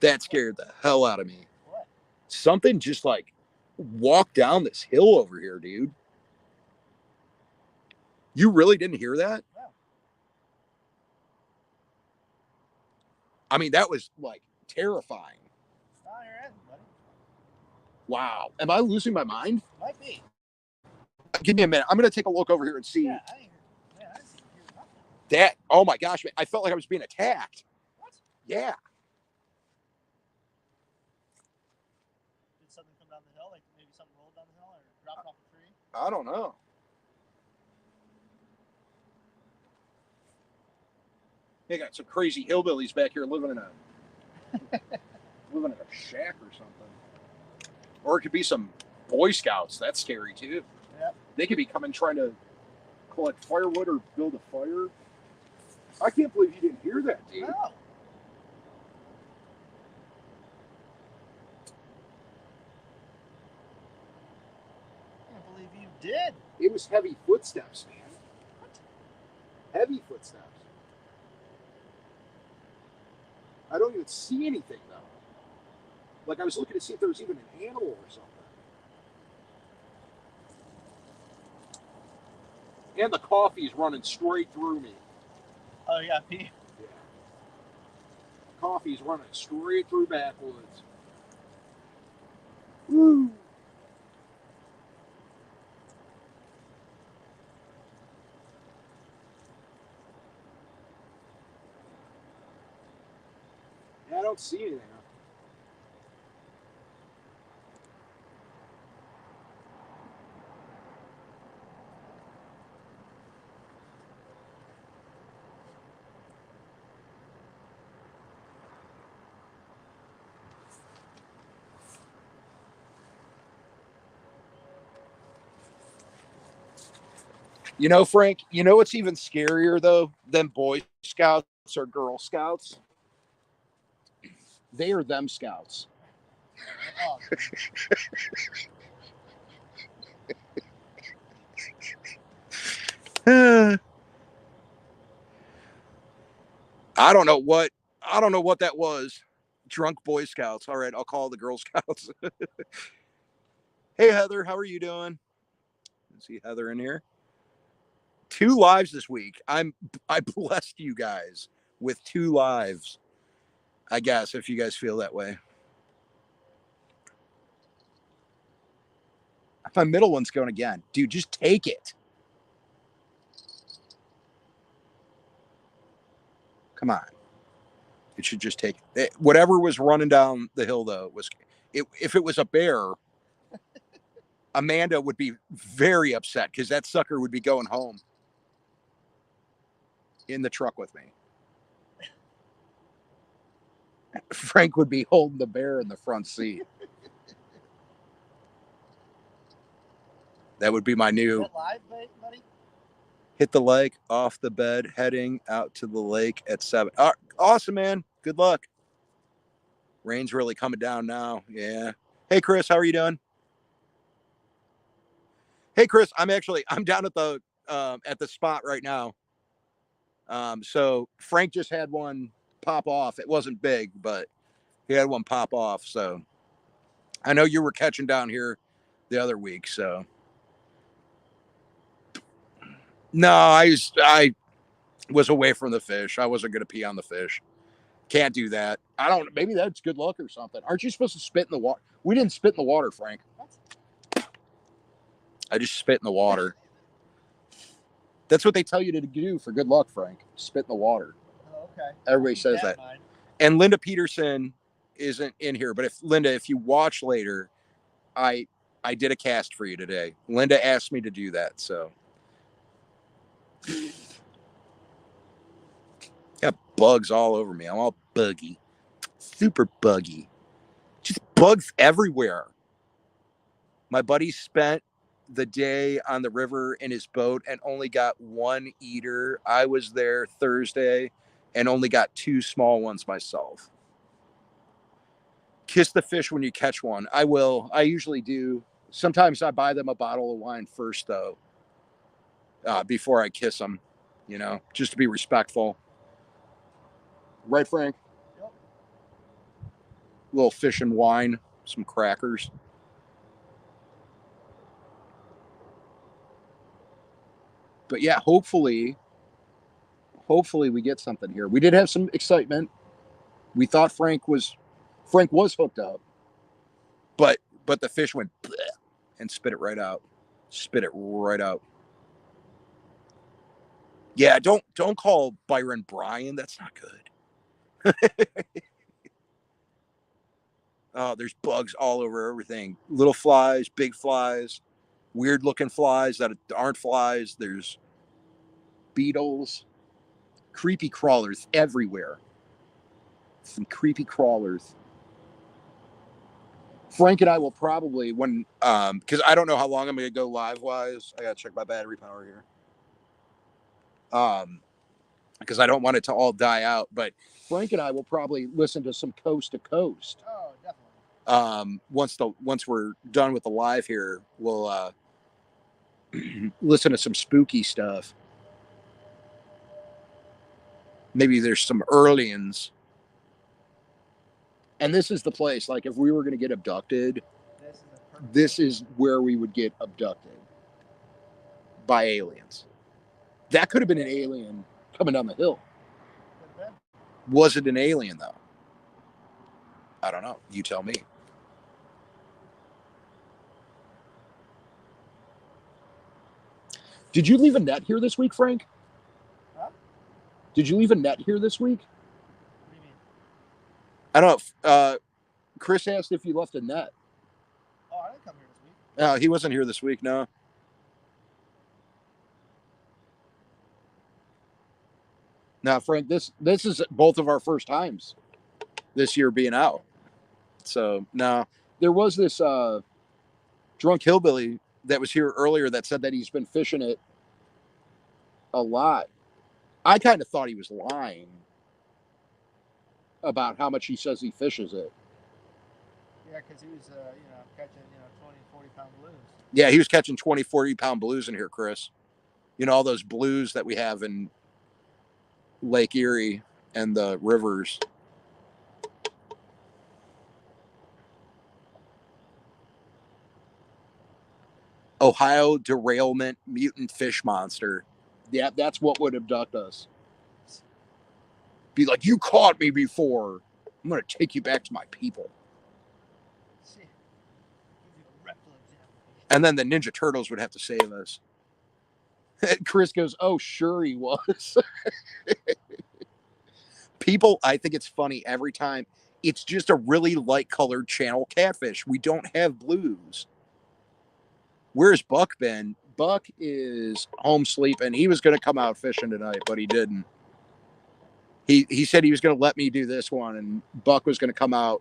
That scared the hell out of me. What? Something just like walked down this hill over here, dude. You really didn't hear that? No. I mean, that was like terrifying. Oh, you're in, buddy. Wow. Am I losing my mind? Might be. Give me a minute. I'm going to take a look over here and see. Yeah, I didn't hear nothing. That, oh my gosh, man, I felt like I was being attacked. What? Yeah. Did something come down the hill? Like maybe something rolled down the hill or dropped off a tree? I don't know. They got some crazy hillbillies back here living in a shack or something. Or it could be some Boy Scouts, that's scary too. Yep. They could be coming trying to collect firewood or build a fire. I can't believe you didn't hear that, dude. No. I can't believe you did. It was heavy footsteps, man. What? Heavy footsteps. I don't even see anything, though. Like, I was looking to see if there was even an animal or something. And the coffee's running straight through me. Oh, yeah, Pete. Yeah. Coffee's running straight through Backwoods. Woo! Yeah, I don't see anything. You know, Frank, you know what's even scarier, though, than Boy Scouts or Girl Scouts? They are them Scouts. Oh, I don't know what that was. Drunk Boy Scouts. All right, I'll call the Girl Scouts. Hey Heather, how are you doing? See Heather in here. 2 lives this week. I blessed you guys with 2 lives. I guess if you guys feel that way. My middle one's going again. Dude, just take it. Come on. It should just take it. Whatever was running down the hill, though, was it. If it was a bear, Amanda would be very upset because that sucker would be going home in the truck with me. Frank would be holding the bear in the front seat. That would be my new. is that live, buddy? Hit the lake, off the bed, heading out to the lake at 7. Awesome, man. Good luck. Rain's really coming down now. Yeah. Hey, Chris, how are you doing? Hey, Chris, I'm down at the spot right now. So Frank just had one pop off. It wasn't big, but he had one pop off. So I know you were catching down here the other week. So no, I was away from the fish. I wasn't going to pee on the fish. Can't do that. I don't. Maybe that's good luck or something. Aren't you supposed to spit in the water? We didn't spit in the water, Frank. What? I just spit in the water. That's what they tell you to do for good luck, Frank. Spit in the water. Oh, okay. Everybody says that. And Linda Peterson isn't in here, but if you watch later, I did a cast for you today. Linda asked me to do that, so. Got bugs all over me. I'm all buggy. Super buggy. Just bugs everywhere. My buddy spent the day on the river in his boat and only got 1 eater. I was there Thursday and only got 2 small ones myself. Kiss the fish when you catch one. I will. I usually do. Sometimes I buy them a bottle of wine first, though, before I kiss them, just to be respectful. Right, Frank? Yep. A little fish and wine, some crackers. But yeah, hopefully we get something here. We did have some excitement. We thought Frank was hooked up, but the fish went bleh and spit it right out. Yeah, don't call Byron Brian. That's not good. Oh, there's bugs all over everything. Little flies, big flies, weird looking flies that aren't flies. There's beetles, creepy crawlers everywhere. Some creepy crawlers. Frank and I will probably when because I don't know how long I'm going to go live wise. I got to check my battery power here. Because I don't want it to all die out. But Frank and I will probably listen to some Coast to Coast. Oh, definitely. Once we're done with the live here, we'll listen to some spooky stuff. Maybe there's some Earlians. And this is the place. Like if we were going to get abducted, this is where we would get abducted by aliens. That could have been an alien coming down the hill. Was it an alien though? I don't know. You tell me. Did you leave a net here this week, Frank? Huh? Did you leave a net here this week? What do you mean? I don't know. Chris asked if you left a net. Oh, I didn't come here this week. No, he wasn't here this week, no. Now, Frank, this is both of our first times this year being out. So, no. There was this drunk hillbilly that was here earlier that said that he's been fishing it a lot. I kind of thought he was lying about how much he says he fishes it. Yeah, because he was, catching, 20, 40-pound blues. Yeah, he was catching 20, 40-pound blues in here, Chris. You know, all those blues that we have in Lake Erie and the rivers. Ohio derailment mutant fish monster. Yeah, that's what would abduct us. Be like, you caught me before. I'm going to take you back to my people. And then the Ninja Turtles would have to save us. Chris goes, oh, sure he was. People, I think it's funny every time. It's just a really light colored channel catfish. We don't have blues. Where's Buck been? Buck is home sleeping. He was going to come out fishing tonight, but he didn't. He said he was going to let me do this one, and Buck was going to come out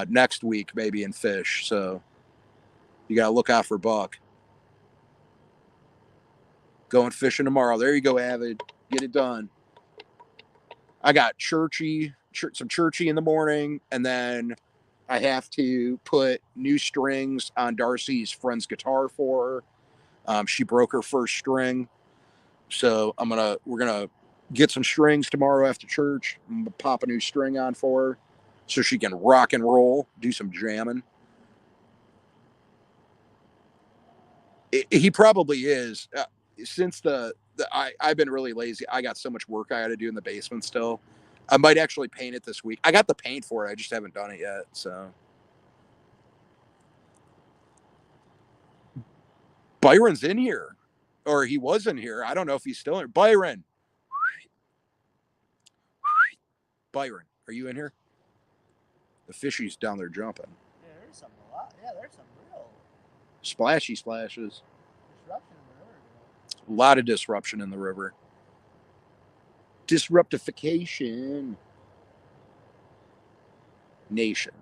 next week maybe and fish. So you got to look out for Buck. Going fishing tomorrow. There you go, Avid. Get it done. I got some churchy in the morning, and then I have to put new strings on Darcy's friend's guitar for her. She broke her first string, so we're gonna get some strings tomorrow after church. I'm gonna pop a new string on for her, so she can rock and roll, do some jamming. He probably is. Since I've been really lazy. I got so much work I got to do in the basement still. I might actually paint it this week. I got the paint for it. I just haven't done it yet. So Byron's in here, or he was in here. I don't know if he's still in here. Byron, are you in here? The fishy's down there jumping. Yeah, there's some a lot. Yeah, there's some real Splashy splashes. disruption in the river. A lot of disruption in the river. Disruptification. Nation.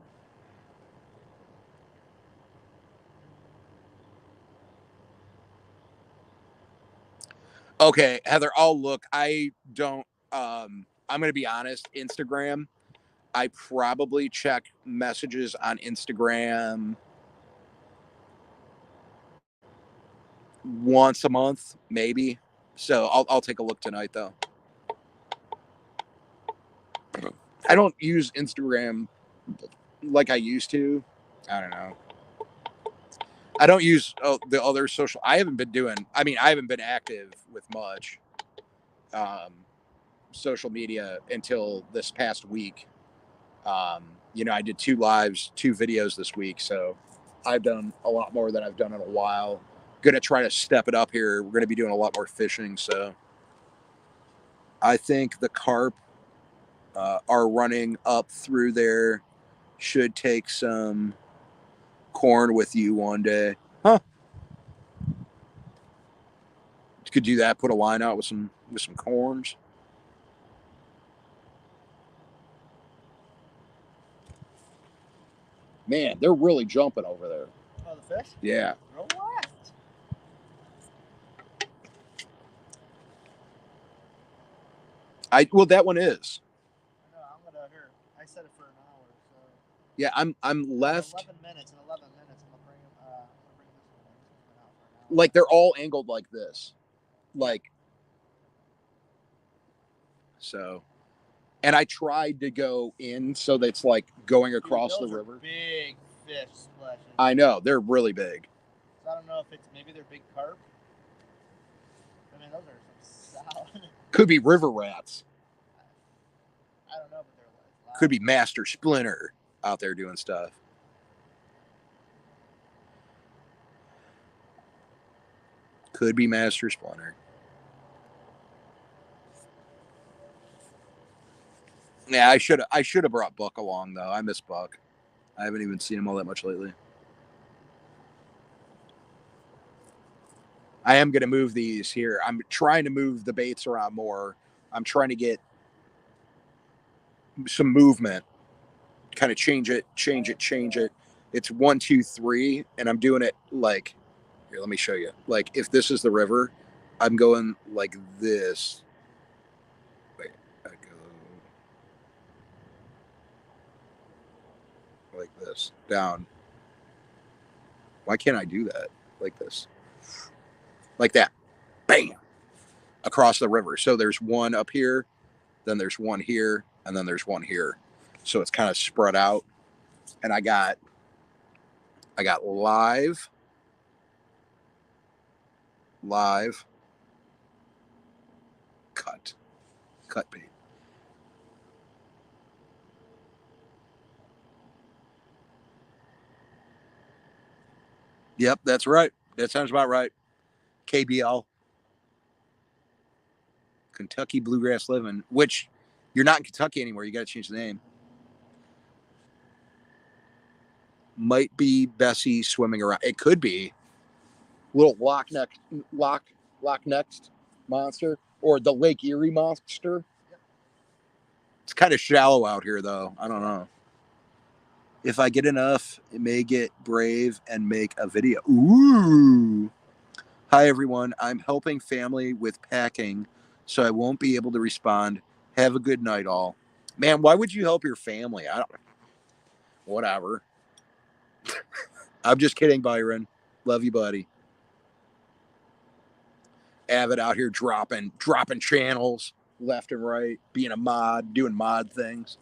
Okay, Heather, I'll look. I don't I'm going to be honest, Instagram, I probably check messages on Instagram once a month, maybe. So I'll take a look tonight though. I don't use Instagram like I used to. I don't know. I don't use the other social. I haven't been active with much social media until this past week. I did 2 lives, 2 videos this week. So I've done a lot more than I've done in a while. Going to try to step it up here. We're going to be doing a lot more fishing. So I think the carp are running up through there. Should take some corn with you one day. Huh. Could do that. Put a line out with some corns. Man, they're really jumping over there. Oh, the fish? Yeah. Go left. Well, that one is. No, I'm gonna here. I set it for an hour, so. Yeah, I'm left. 11 minutes. In 11 minutes, I'm gonna bring this one in. This one's been out for an hour. Like they're all angled like this, like. So, and I tried to go in so that's like going across Dude, the river. Big fish splashes. I know they're really big. So I don't know if it's maybe they're big carp. I mean, those are some solid. Could be river rats. I don't know, but they're like. Could be Master Splinter out there doing stuff. Could be Master Splinter. Yeah, I should have brought Buck along though. I miss Buck. I haven't even seen him all that much lately. I am going to move these here. I'm trying to move the baits around more. I'm trying to get some movement. Kind of change it. It's 1, 2, 3, and I'm doing it like here. Let me show you. Like if this is the river, I'm going like this. Wait, I go like this down. Why can't I do that? Like this. Like that. Bam! Across the river. So there's one up here, then there's one here, and then there's one here. So it's kind of spread out. And I got live, cut bait. Yep, that's right. That sounds about right. KBL. Kentucky Bluegrass Living, which you're not in Kentucky anymore. You got to change the name. Might be Bessie swimming around. It could be little Loch Next monster or the Lake Erie monster. It's kind of shallow out here, though. I don't know. If I get enough, it may get brave and make a video. Ooh. Hi, everyone. I'm helping family with packing, so I won't be able to respond. Have a good night, all. Man, why would you help your family? I don't. Whatever. I'm just kidding, Byron. Love you, buddy. Avid out here dropping channels left and right, being a mod, doing mod things.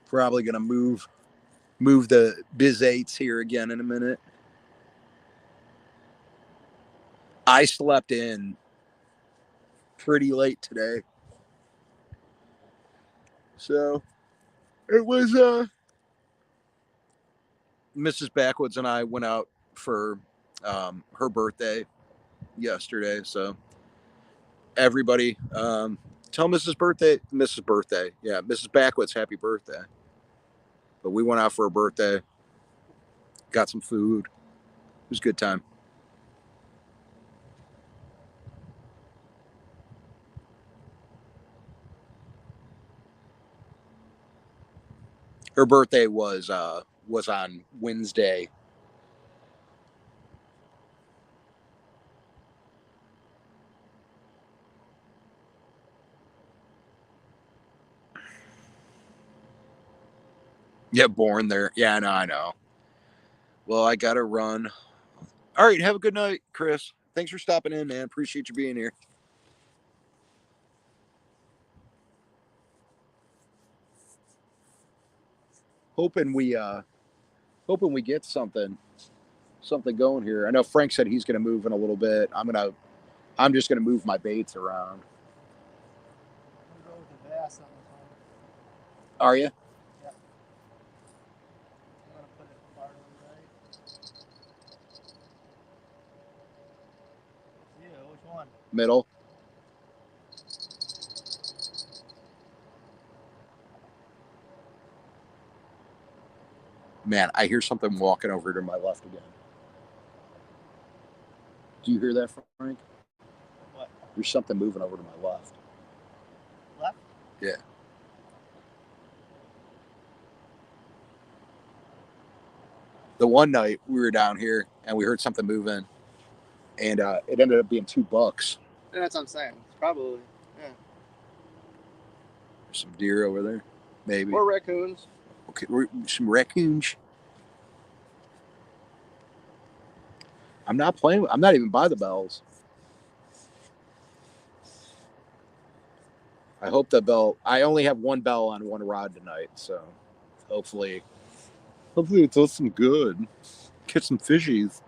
Probably gonna move the biz 8s here again in a minute. I slept in pretty late today. So it was Mrs. Backwoods and I went out for her birthday yesterday. So everybody tell Mrs. Birthday. Yeah, Mrs. Backwoods, happy birthday. But we went out for her birthday, got some food. It was a good time. Her birthday was on Wednesday. Yeah, born there. Yeah, I know. Well, I gotta run. All right, have a good night, Chris. Thanks for stopping in, man. Appreciate you being here. Hoping we get something going here. I know Frank said he's gonna move in a little bit. I'm just gonna move my baits around. I'm gonna go with the bass on this one. Are you? Yeah. I'm gonna put it farther right. You, which one? Middle. Man, I hear something walking over to my left again. Do you hear that, Frank? What? There's something moving over to my left. Left? Yeah. The one night we were down here and we heard something moving, and it ended up being $2. And that's what I'm saying. It's probably, yeah. There's some deer over there, maybe. Or raccoons. Okay, some raccoons. I'm not playing. I'm not even by the bells. I hope the bell. I only have one bell on one rod tonight, so hopefully it does some good. Catch some fishies.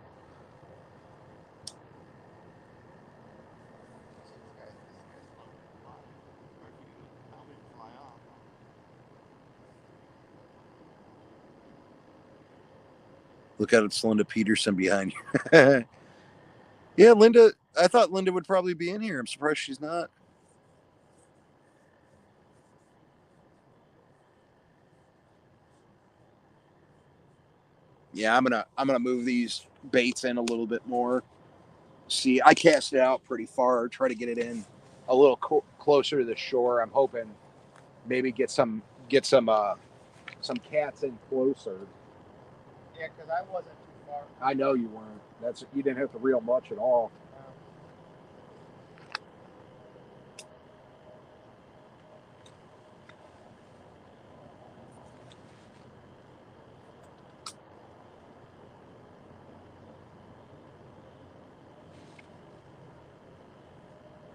Look out, it's Linda Peterson behind you. Yeah, Linda. I thought Linda would probably be in here. I'm surprised she's not. Yeah, I'm gonna move these baits in a little bit more. See, I cast it out pretty far. Try to get it in a little closer to the shore. I'm hoping maybe get some cats in closer. Yeah, because I wasn't too far. I know you weren't. You didn't have to reel much at all.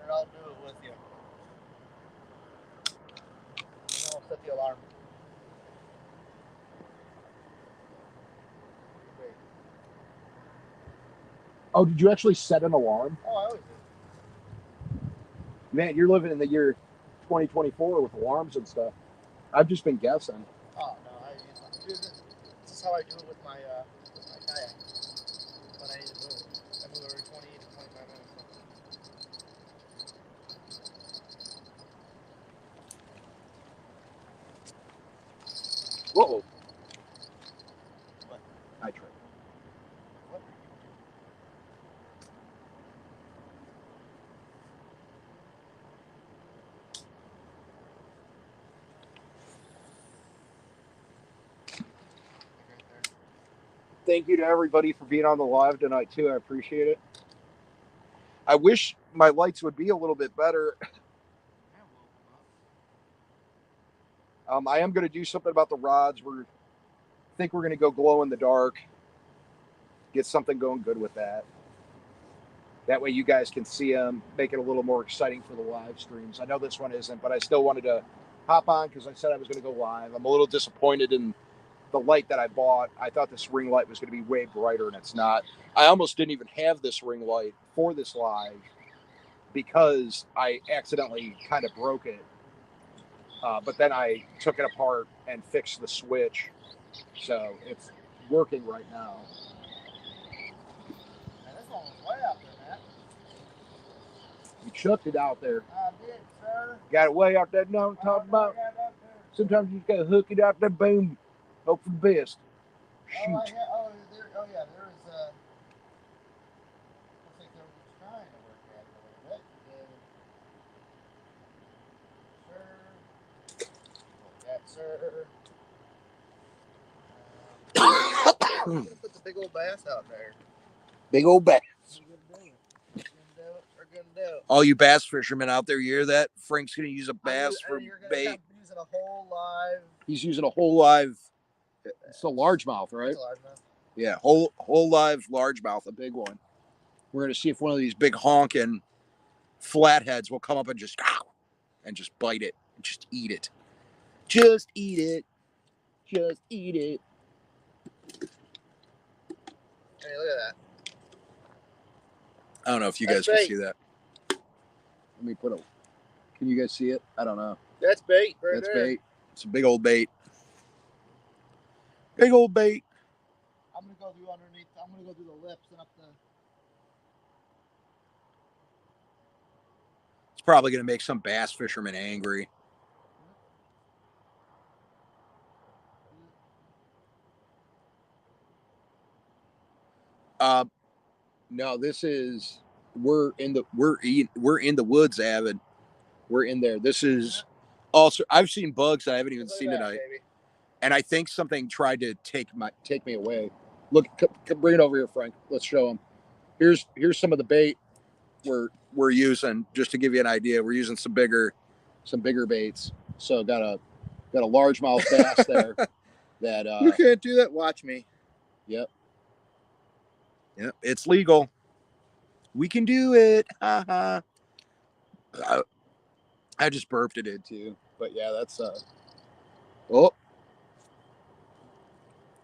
And I'll do it with you. And I'll set the alarm. Wait. Oh, did you actually set an alarm? Oh, I always do. Man, you're living in the year 2024 with alarms and stuff. I've just been guessing. Oh no, this is how I do it with my kayak. When I need to move, I move every 20 to 25 minutes. Whoa. What? I tried. What? Thank you to everybody for being on the live tonight too. I appreciate it. I wish my lights would be a little bit better. I am going to do something about the rods. I think we're going to go glow in the dark. Get something going good with that. That way you guys can see them, make it a little more exciting for the live streams. I know this one isn't, but I still wanted to hop on because I said I was going to go live. I'm a little disappointed in the light that I bought. I thought this ring light was going to be way brighter, and it's not. I almost didn't even have this ring light for this live because I accidentally kind of broke it. But then I took it apart and fixed the switch. So it's working right now. Man, this one was way out there, Matt. You chucked it out there. I did, sir. Got it way out there. No, I'm talking about. Sometimes you just got to hook it out there, boom. Hope for the best. Shoot. Oh, yeah, there is looks like they were trying to work at it a little bit. Sir. Like that, sir. Put the big old bass out there. Big old bass. We're gonna do it. All you bass fishermen out there, you hear that? Frank's going to use a bass for bait. Using a whole live. He's using a whole live. It's a largemouth, right? It's a largemouth. Yeah, whole live largemouth, a big one. We're going to see if one of these big honking flatheads will come up and just bite it, and just eat it. Just eat it. Just eat it. Hey, look at that. I don't know if you guys can see that. Let me put a. Can you guys see it? I don't know. That's bait, right That's there. bait. It's a big old bait. Big old bait. I'm gonna go through underneath. I'm gonna go through the lips and up the. It's probably going to make some bass fishermen angry. No, this is we're in the woods, Avid. We're in there. This is also I've seen bugs that I haven't even seen tonight. Baby. And I think something tried to take me away. Look, bring it over here, Frank. Let's show them. Here's some of the bait we're using, just to give you an idea. We're using some bigger baits. So got a largemouth bass there. That You can't do that. Watch me. Yep. It's legal. We can do it. I just burped it in too. But yeah, that's oh,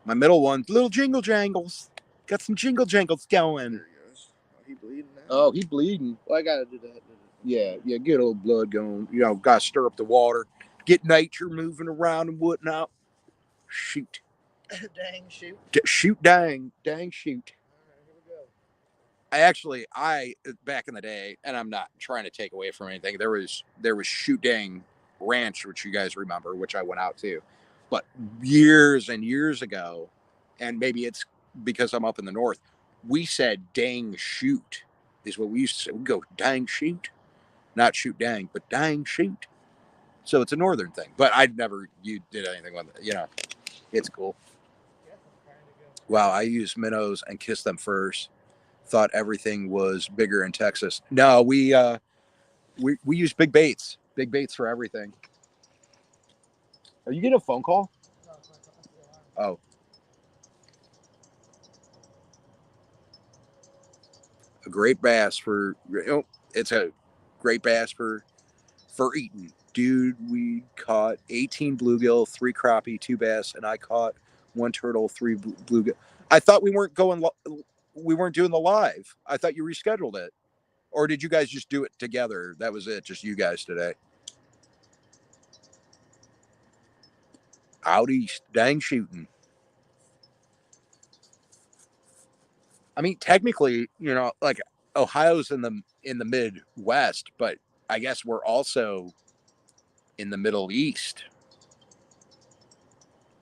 my middle one, little jingle jangles. Got some jingle jangles going. There he goes. Oh, he bleeding now. Oh, he bleeding. Well, I gotta do that. Yeah, get a little blood going. You know, gotta stir up the water, get nature moving around and whatnot. Shoot. Dang, shoot. Shoot, dang, shoot. All right, here we go. I back in the day, and I'm not trying to take away from anything. There was Shoot Dang Ranch, which you guys remember, which I went out to, but years and years ago, and maybe it's because I'm up in the north. We said dang shoot is what we used to say. We go dang shoot, not shoot dang, but dang shoot. So it's a northern thing, but I'd never you did anything with it. You know, it's cool. Wow, I used minnows and kissed them first. Thought everything was bigger in Texas. No, we use big baits for everything. Are you getting a phone call? Oh. A great bass for, it's a great bass for eating. Dude, we caught 18 bluegill, 3 crappie, 2 bass, and I caught 1 turtle, 3 bluegill. I thought we weren't doing the live. I thought you rescheduled it. Or did you guys just do it together? That was it, just you guys today. Out east, dang shooting. I mean, technically, like Ohio's in the Midwest, but I guess we're also in the Middle East.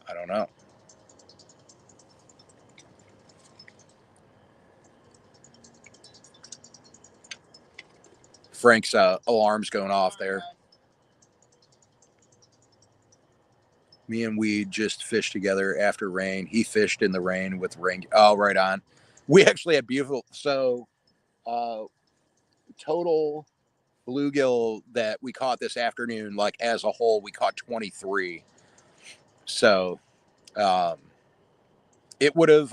I don't know. Frank's alarm's going off there. Me and we just fished together after rain. He fished in the rain with rain. Oh, right on. We actually had beautiful. So, total bluegill that we caught this afternoon, like as a whole, we caught 23. So, it would have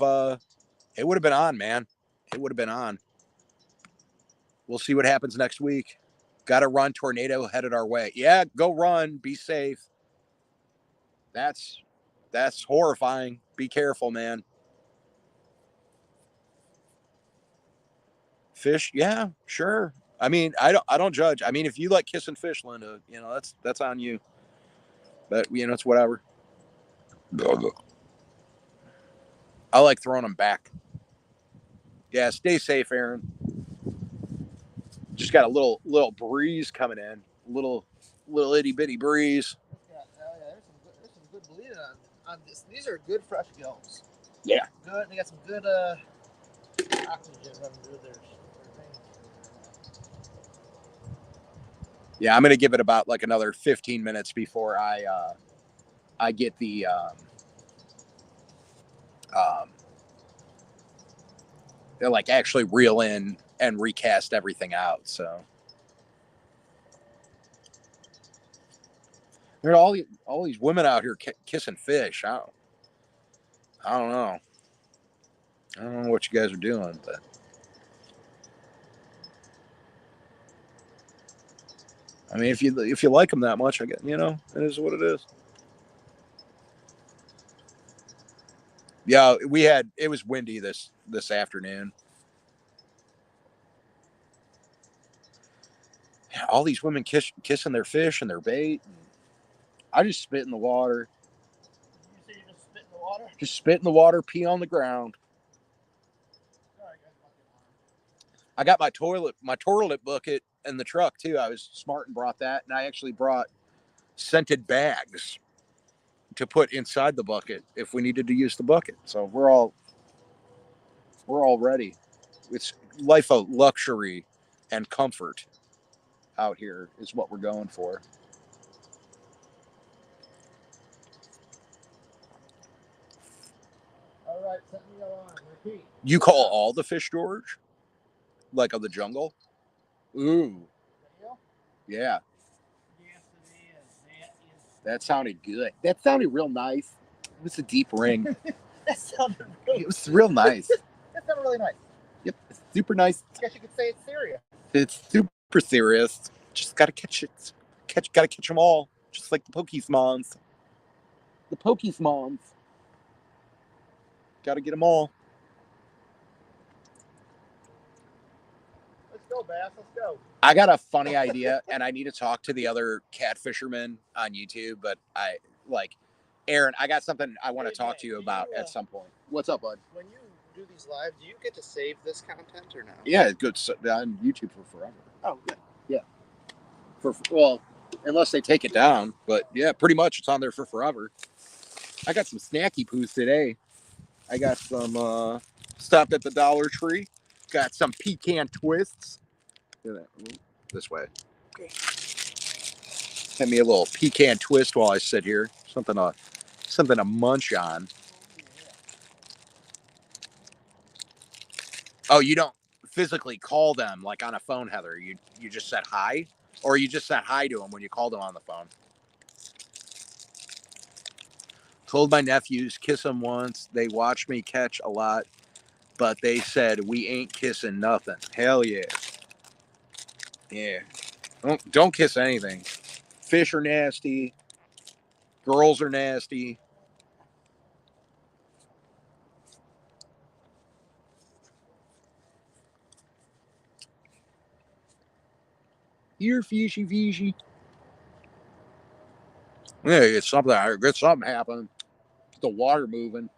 been on, man. It would have been on. We'll see what happens next week. Got to run. Tornado headed our way. Yeah, go run. Be safe. That's horrifying. Be careful, man. Fish, yeah, sure. I mean, I don't judge. I mean, if you like kissing fish, Linda, that's on you. But it's whatever. I like throwing them back. Yeah, stay safe, Aaron. Just got a little breeze coming in. Little itty bitty breeze. There's some good bleeding on this. These are good fresh gills. Yeah. Good. They got some good oxygen running through their veins. Yeah, I'm gonna give it about like another 15 minutes before I get the like actually reel in and recast everything out. So there are all these women out here kissing fish. I don't know. I don't know what you guys are doing, but I mean, if you like them that much, I guess it is what it is. Yeah, it was windy this afternoon. All these women kissing their fish and their bait. I just spit in the water. You say you just spit in the water? Just spit in the water, pee on the ground. I got my toilet bucket in the truck too. I was smart and brought that, and I actually brought scented bags to put inside the bucket if we needed to use the bucket. So we're all ready. It's life of luxury and comfort out here is what we're going for. All right, Set me alarm. Repeat. You call all the fish, George? Like of the jungle? Ooh, Deal? yeah. Yes, it is. That sounded good. That sounded real nice. It was a deep ring. That sounded really. It was real nice. That sounded really nice. Yep, it's super nice. I guess you could say it's serious. It's super serious. Just gotta catch it. Gotta catch them all. Just like the Pokemons. The Pokemons. Gotta get them all. Let's go, Bass. Let's go. I got a funny idea, and I need to talk to the other catfishermen on YouTube. But Aaron, I got something I want to talk to you about at some point. What's up, bud? When you do these live, do you get to save this content or no? Yeah, it goes on YouTube for forever. Oh, good. Well, unless they take it down. But yeah, pretty much it's on there for forever. I got some snacky poos today. I got some stopped at the Dollar Tree. Got some pecan twists. This way. Okay. Had me a little pecan twist while I sit here. Something to munch on. Oh, you don't physically call them like on a phone, Heather. You just said hi, or you just said hi to them when you called them on the phone. Told my nephews kiss them once. They watched me catch a lot, but they said we ain't kissing nothing. Hell yeah. Yeah. Don't kiss anything. Fish are nasty. Girls are nasty. You're fishy. Yeah, it's something. I get something happening. The water moving.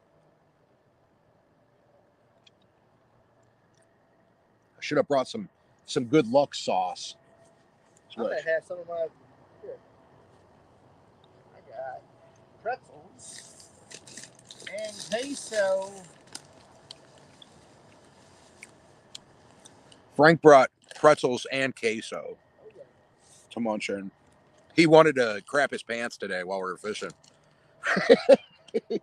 I should have brought some good luck sauce. I'm gonna have some of my. Here. I got pretzels and queso. Frank brought pretzels and queso to munch in. He wanted to crap his pants today while we were fishing. Wanted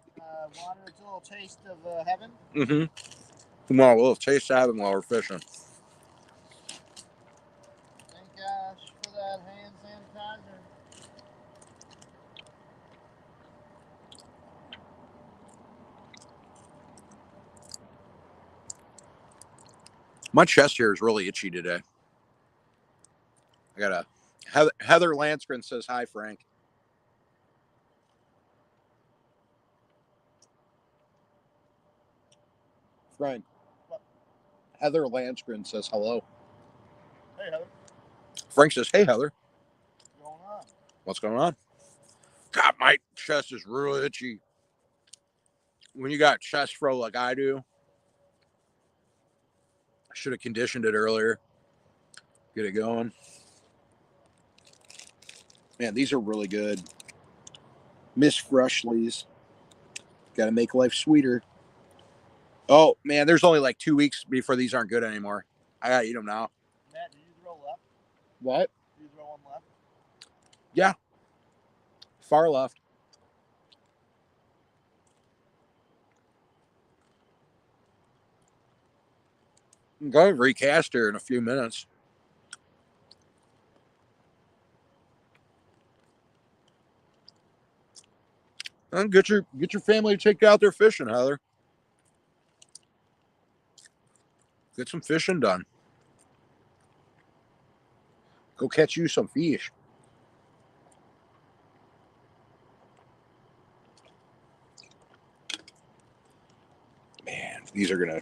a little taste of heaven. Mm-hmm. Well, we'll taste of heaven while we're fishing. Thank gosh for that hand sanitizer. My chest here is really itchy today. I got a Heather Lansgren says hi, Frank. Frank. What? Heather Lansgren says hello. Hey, Heather. Frank says, hey, Heather. What's going on? What's going on? God, my chest is really itchy. When you got chest fro like I do, I should have conditioned it earlier. Get it going. Man, these are really good. Miss Freshly's. Got to make life sweeter. Oh, man, there's only like 2 weeks before these aren't good anymore. I got to eat them now. Matt, did you throw left? What? Did you throw one left? Yeah. Far left. I'm going to recast her in a few minutes. And get your family to take you out there fishing, Heather. Get some fishing done. Go catch you some fish. Man, these are gonna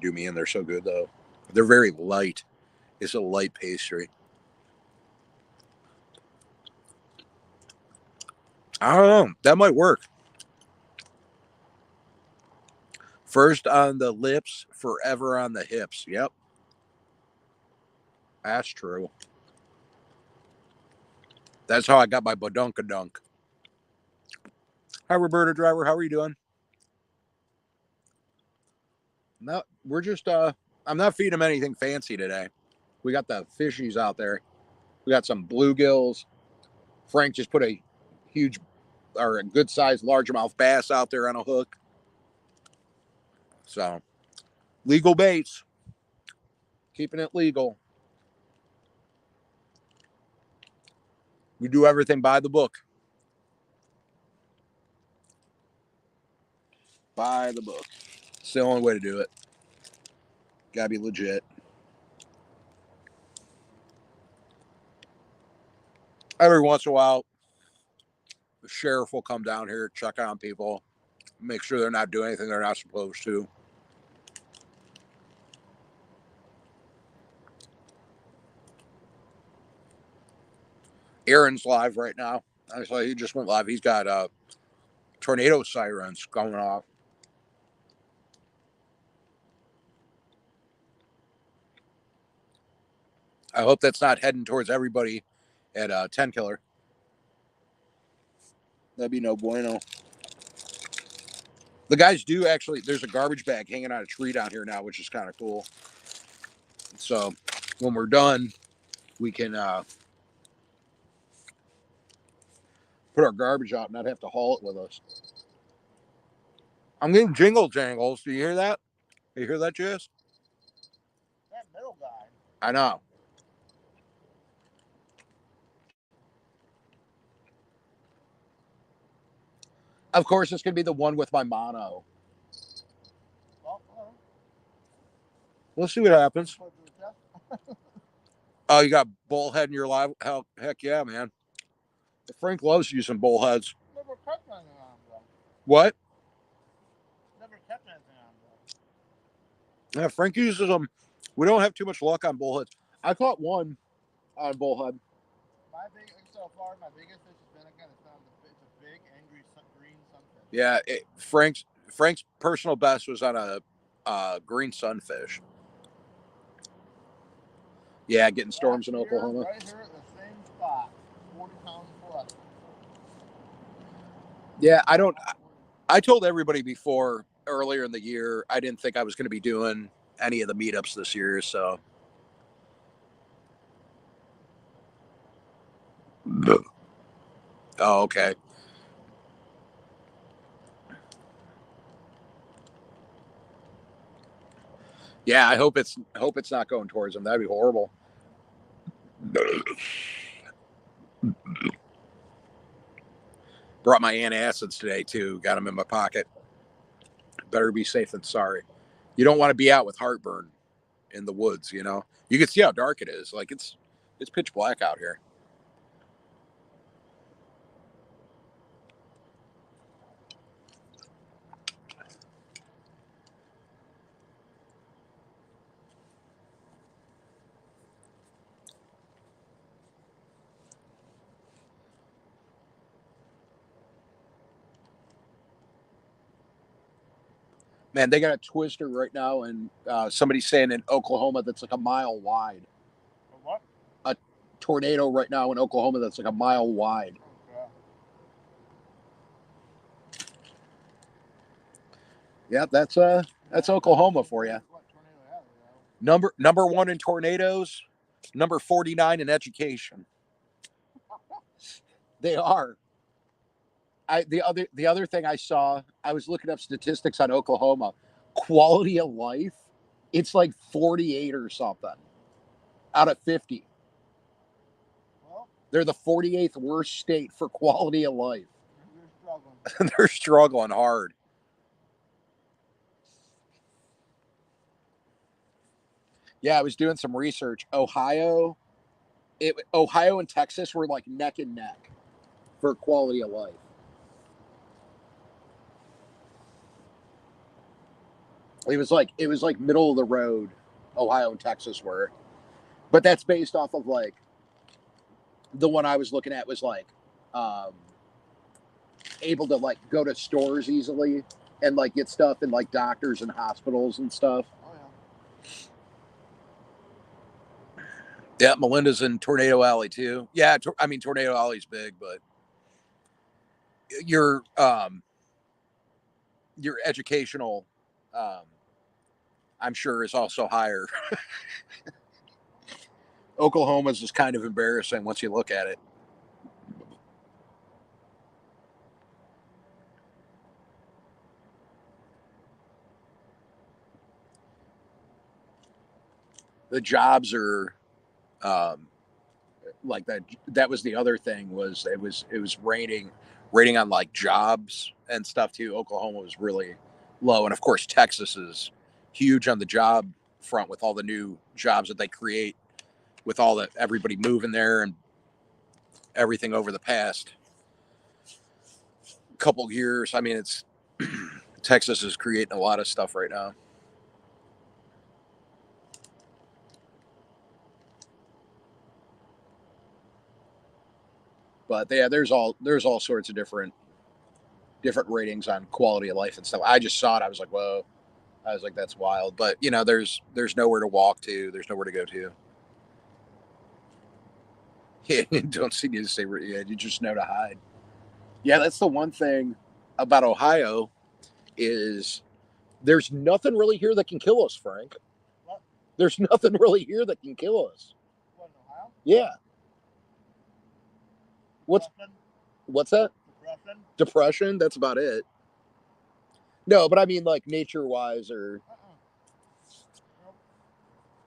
do me in. They're so good though. They're very light. It's a light pastry. I don't know. That might work. First on the lips, forever on the hips. Yep. That's true. That's how I got my badunkadunk. Hi, Roberta Driver. How are you doing? No, we're just I'm not feeding them anything fancy today. We got the fishies out there. We got some bluegills. Frank just put a huge or a good sized largemouth bass out there on a hook. So, legal baits, keeping it legal. We do everything by the book. By the book. It's the only way to do it. Gotta be legit. Every once in a while, the sheriff will come down here, check on people, make sure they're not doing anything they're not supposed to. Aaron's live right now. I saw he just went live. He's got tornado sirens going off. I hope that's not heading towards everybody at 10 Killer. That'd be no bueno. The guys do actually, there's a garbage bag hanging on a tree down here now, which is kind of cool. So when we're done, we can put our garbage out and not have to haul it with us. I'm getting jingle jangles. Do you hear that? You hear that, Jess? That middle guy. I know. Of course, it's going to be the one with my mono. Well, We'll see what happens. Oh, you got bullhead in your live? Hell, heck yeah, man. Frank loves using bullheads. Never kept anything on them. What? Never kept anything on them. Yeah, Frank uses them. We don't have too much luck on bullheads. I caught one on bullhead. So far, my biggest fish has been again. It's a big, angry green sunfish. Yeah, Frank's personal best was on a green sunfish. Yeah, getting storms in Oklahoma. Right here at the same spot, 40 pounds plus. Yeah, I told everybody before earlier in the year I didn't think I was going to be doing any of the meetups this year. So. Oh, okay. Yeah, I hope it's not going towards them. That'd be horrible. Brought my antacids today too. Got them in my pocket. Better be safe than sorry. You don't want to be out with heartburn in the woods. You know, you can see how dark it is. Like it's pitch black out here. Man, they got a twister right now, and somebody's saying in Oklahoma that's like a mile wide. A what? A tornado right now in Oklahoma that's like a mile wide. Yeah, that's Oklahoma for you. Number one in tornadoes, number 49 in education. They are. The other thing I saw, I was looking up statistics on Oklahoma. Quality of life, it's like 48 or something out of 50. Well, they're the 48th worst state for quality of life. They're struggling. They're struggling hard. Yeah, I was doing some research. Ohio and Texas were like neck and neck for quality of life. It was like middle of the road. Ohio and Texas were, but that's based off of like the one I was looking at was like able to like go to stores easily and like get stuff in like doctors and hospitals and stuff. Oh yeah. Yeah, Melinda's in Tornado Alley too. Yeah, I mean Tornado Alley's big, but your educational, I'm sure, is also higher. Oklahoma's is kind of embarrassing once you look at it. the jobs are like that. That was the other thing, was it was raining on like jobs and stuff too. Oklahoma was really low, and of course Texas is huge on the job front with all the new jobs that they create, with all that everybody moving there and everything over the past couple years. I mean, it's Texas is creating a lot of stuff right now. But yeah, there's all sorts of different ratings on quality of life and stuff. I just saw it. I was like, whoa. I was like, that's wild. But you know, there's nowhere to walk to. There's nowhere to go to. Yeah, you don't see you to say. Yeah, you just know to hide. Yeah, that's the one thing about Ohio is there's nothing really here that can kill us, Frank. What? There's nothing really here that can kill us. What, in Ohio? Yeah. What's that? Depression? Depression? That's about it. No, but I mean like nature-wise or... Nope.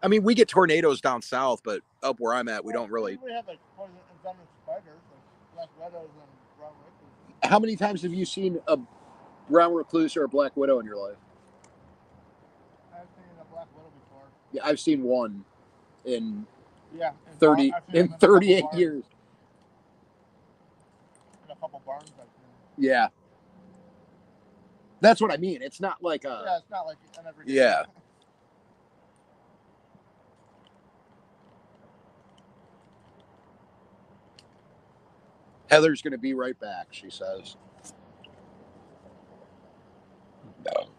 I mean, we get tornadoes down south, but up where I'm at, we don't really... We have like poison venomous spiders, like black widows and brown recluses. How many times have you seen a brown recluse or a black widow in your life? I've seen a black widow before. Yeah, I've seen one in 38 years. In a couple barns I've seen. Yeah. That's what I mean. It's not like a... Yeah, it's not like an everyday... Yeah. Heather's going to be right back, she says. No.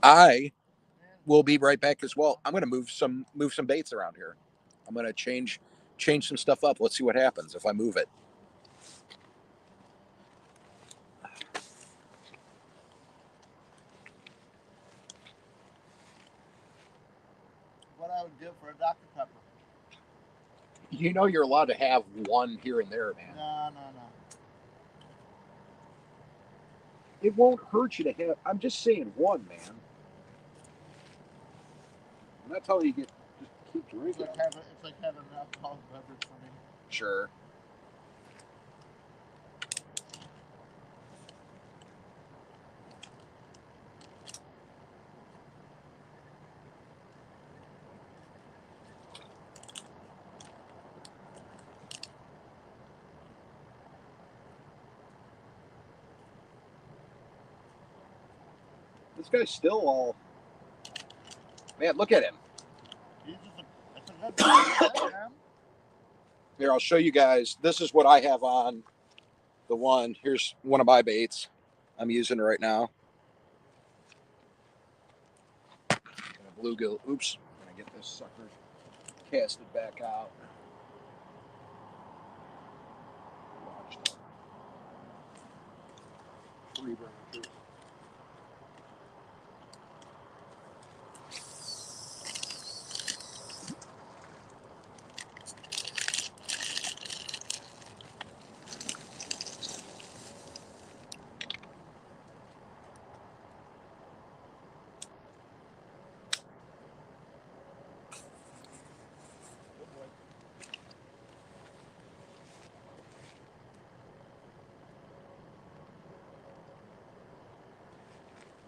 I will be right back as well. I'm going to move some baits around here. I'm going to change some stuff up. Let's see what happens if I move it. What I would give for a Dr. Pepper. You know you're allowed to have one here and there, man. No. It won't hurt you to have... I'm just saying one, man. I'm not telling you to just keep drinking. It's like having an alcoholic beverage for me. Sure. This guy's still all... Man, look at him. He's just a good man. Here, I'll show you guys. This is what I have on the one. Here's one of my baits. I'm using it right now. And a bluegill. Oops. I'm going to get this sucker casted back out. Watch that. 3 branches.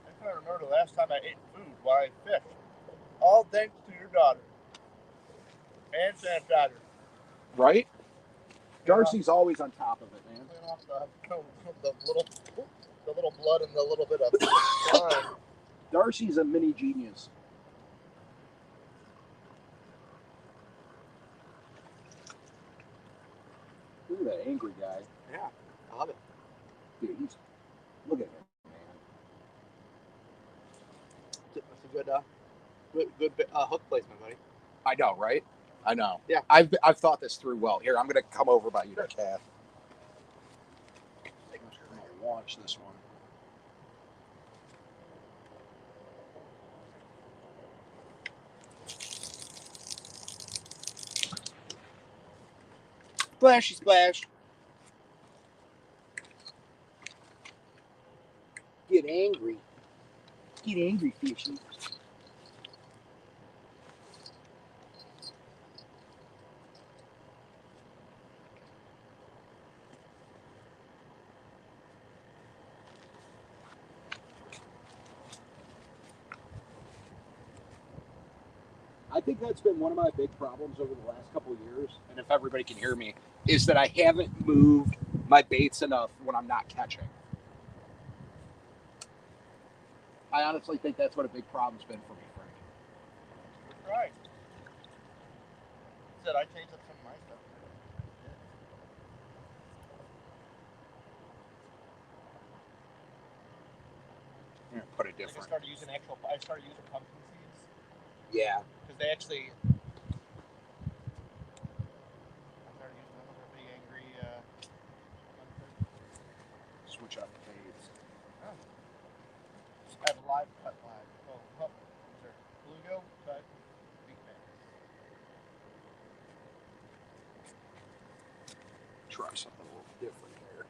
I can't remember the last time I ate food while I fished. All thanks to your daughter. And Sam's daughter. Right? Darcy's always on top of it, man. Clean off the little blood and the little bit of slime. Darcy's a mini genius. Look at that angry guy. Yeah, I love it. Dude, look at him, man. That's a good hook placement, buddy. I know, right? I know. Yeah. I've thought this through well. Here, I'm going to come over by you to Kath. I'm going to launch this one. Splashy splash. Get angry. get angry fishing. I think that's been one of my big problems over the last couple of years, and if everybody can hear me, is that I haven't moved my baits enough when I'm not catching. I honestly think that's what a big problem's been for me, Frank. That's right. Said I changed up some of my stuff. I'm gonna put it Like I different. started using pumpkin seeds Yeah. because they actually. I started using them with a big angry. Switch up the baits. Oh. I have live cut live. Oh, these are bluegill cut big bags. Try something a little different here.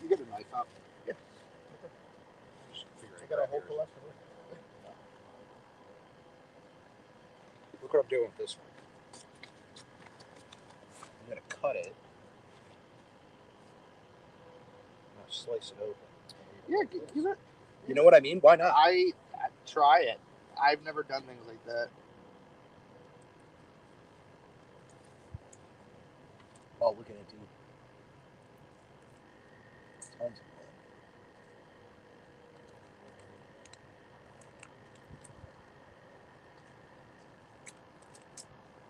You get a knife out. Yeah. I got a whole collection. Look what I'm doing with this one. I'm gonna cut it. I'm gonna slice it open. Yeah, give it. You know what I mean? Why not? I try it. I've never done things like that. Oh, look at it, dude. Tons of blood.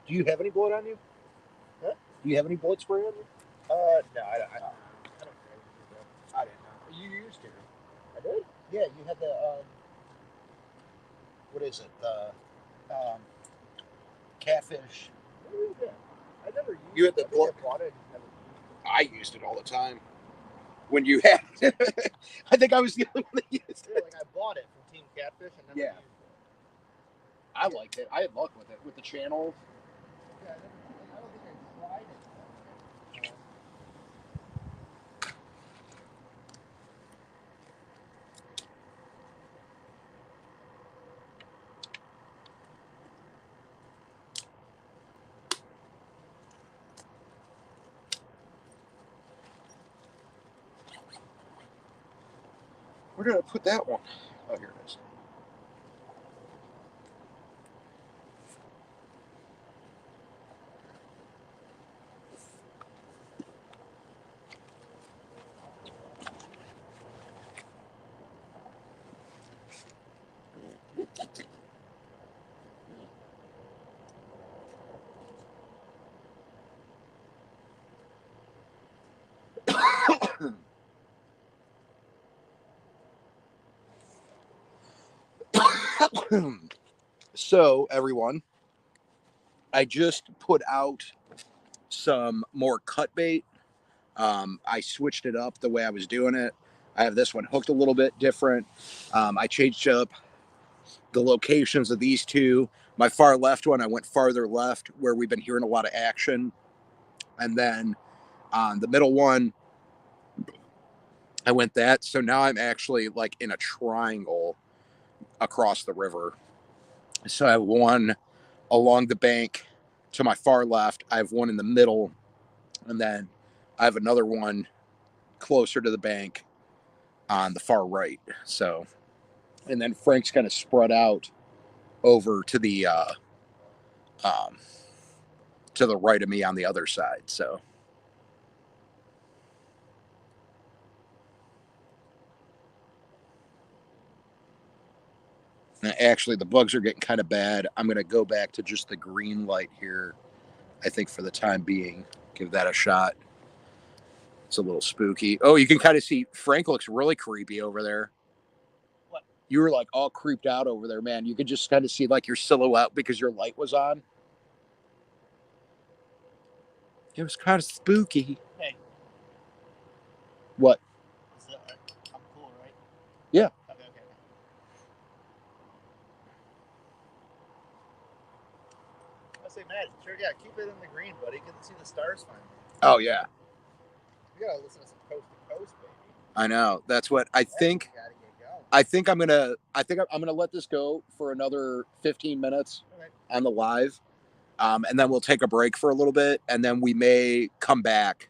Do you have any blood on you? Huh? Do you have any blood spray on you? No, I don't care. I didn't know. You used to. I did? Yeah, you had the what is it? The catfish. What is that? I never used You had the it. blood. I bought it. Never used I used it all the time. When you had, I think I was the only one that used it. it. Yeah, like I bought it from Team Catfish and never Yeah. used it. I liked it. I had luck with it with the channels. Yeah, I don't think I tried it. Where did I put that one? Oh, here it is. So, everyone, I just put out some more cut bait. I switched it up the way I was doing it. I have this one hooked a little bit different. I changed up the locations of these two. My far left one, I went farther left where we've been hearing a lot of action. And then on the middle one, I went that. So now I'm actually like in a triangle across the river. So I have one along the bank to my far left. I have one in the middle. And then I have another one closer to the bank on the far right. So, and then Frank's kind of spread out over um, to the right of me on the other side. So, and actually, the bugs are getting kind of bad. I'm going to go back to just the green light here. I think for the time being, give that a shot. It's a little spooky. Oh, you can kind of see Frank looks really creepy over there. What? You were like all creeped out over there, man. You could just kind of see like your silhouette because your light was on. It was kind of spooky. Hey, What? I'm cool, right? Yeah. Okay. I say, Matt, sure, yeah, keep it in the green, buddy. Get to see the stars finally. Oh yeah. We gotta listen to some Coast to Coast, baby. I know. That's what I think. Gotta get going. I think I'm gonna let this go for another 15 minutes on the live, and then we'll take a break for a little bit, and then we may come back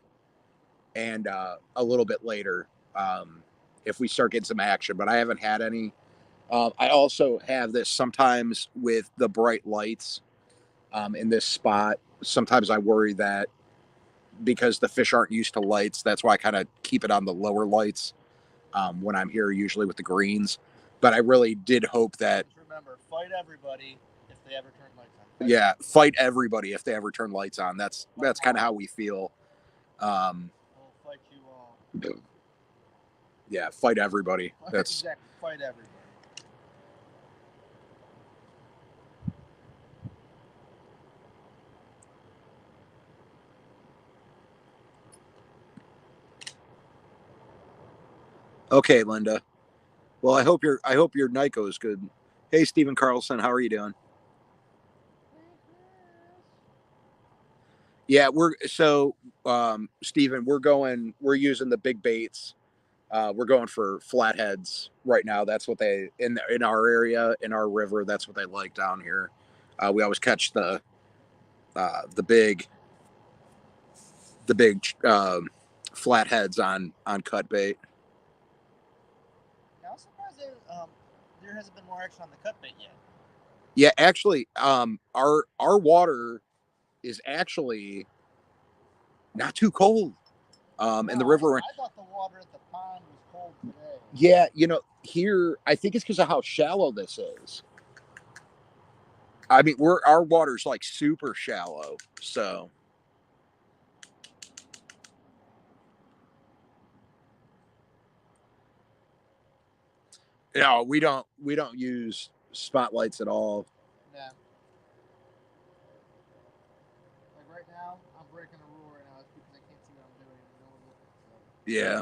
and a little bit later if we start getting some action. But I haven't had any. I also have this sometimes with the bright lights in this spot. Sometimes I worry that because the fish aren't used to lights, that's why I kind of keep it on the lower lights when I'm here, usually with the greens. But I really did hope that. Just remember, fight everybody if they ever turn lights on. Fight everybody if they ever turn lights on. That's kind of how we feel. We'll fight you all. Yeah, fight everybody. That's exactly. Fight everybody. okay, Linda. Well, I hope your Nico is good. Hey, Stephen Carlson, how are you doing? Yeah, Stephen, we're using the big baits. We're going for flatheads right now. That's what they in our area, in our river. That's what they like down here. We always catch the big flatheads on cut bait. Now, I'm surprised there hasn't been more action on the cut bait yet. Yeah, actually, our water is actually not too cold. And the river. I thought the water at the pond was cold today. Yeah, here I think it's because of how shallow this is. I mean, our water's like super shallow, so. No, we don't use spotlights at all. Yeah. Like right now, I'm breaking a rule right now. It's because I can't see what I'm doing and no one's looking. So yeah.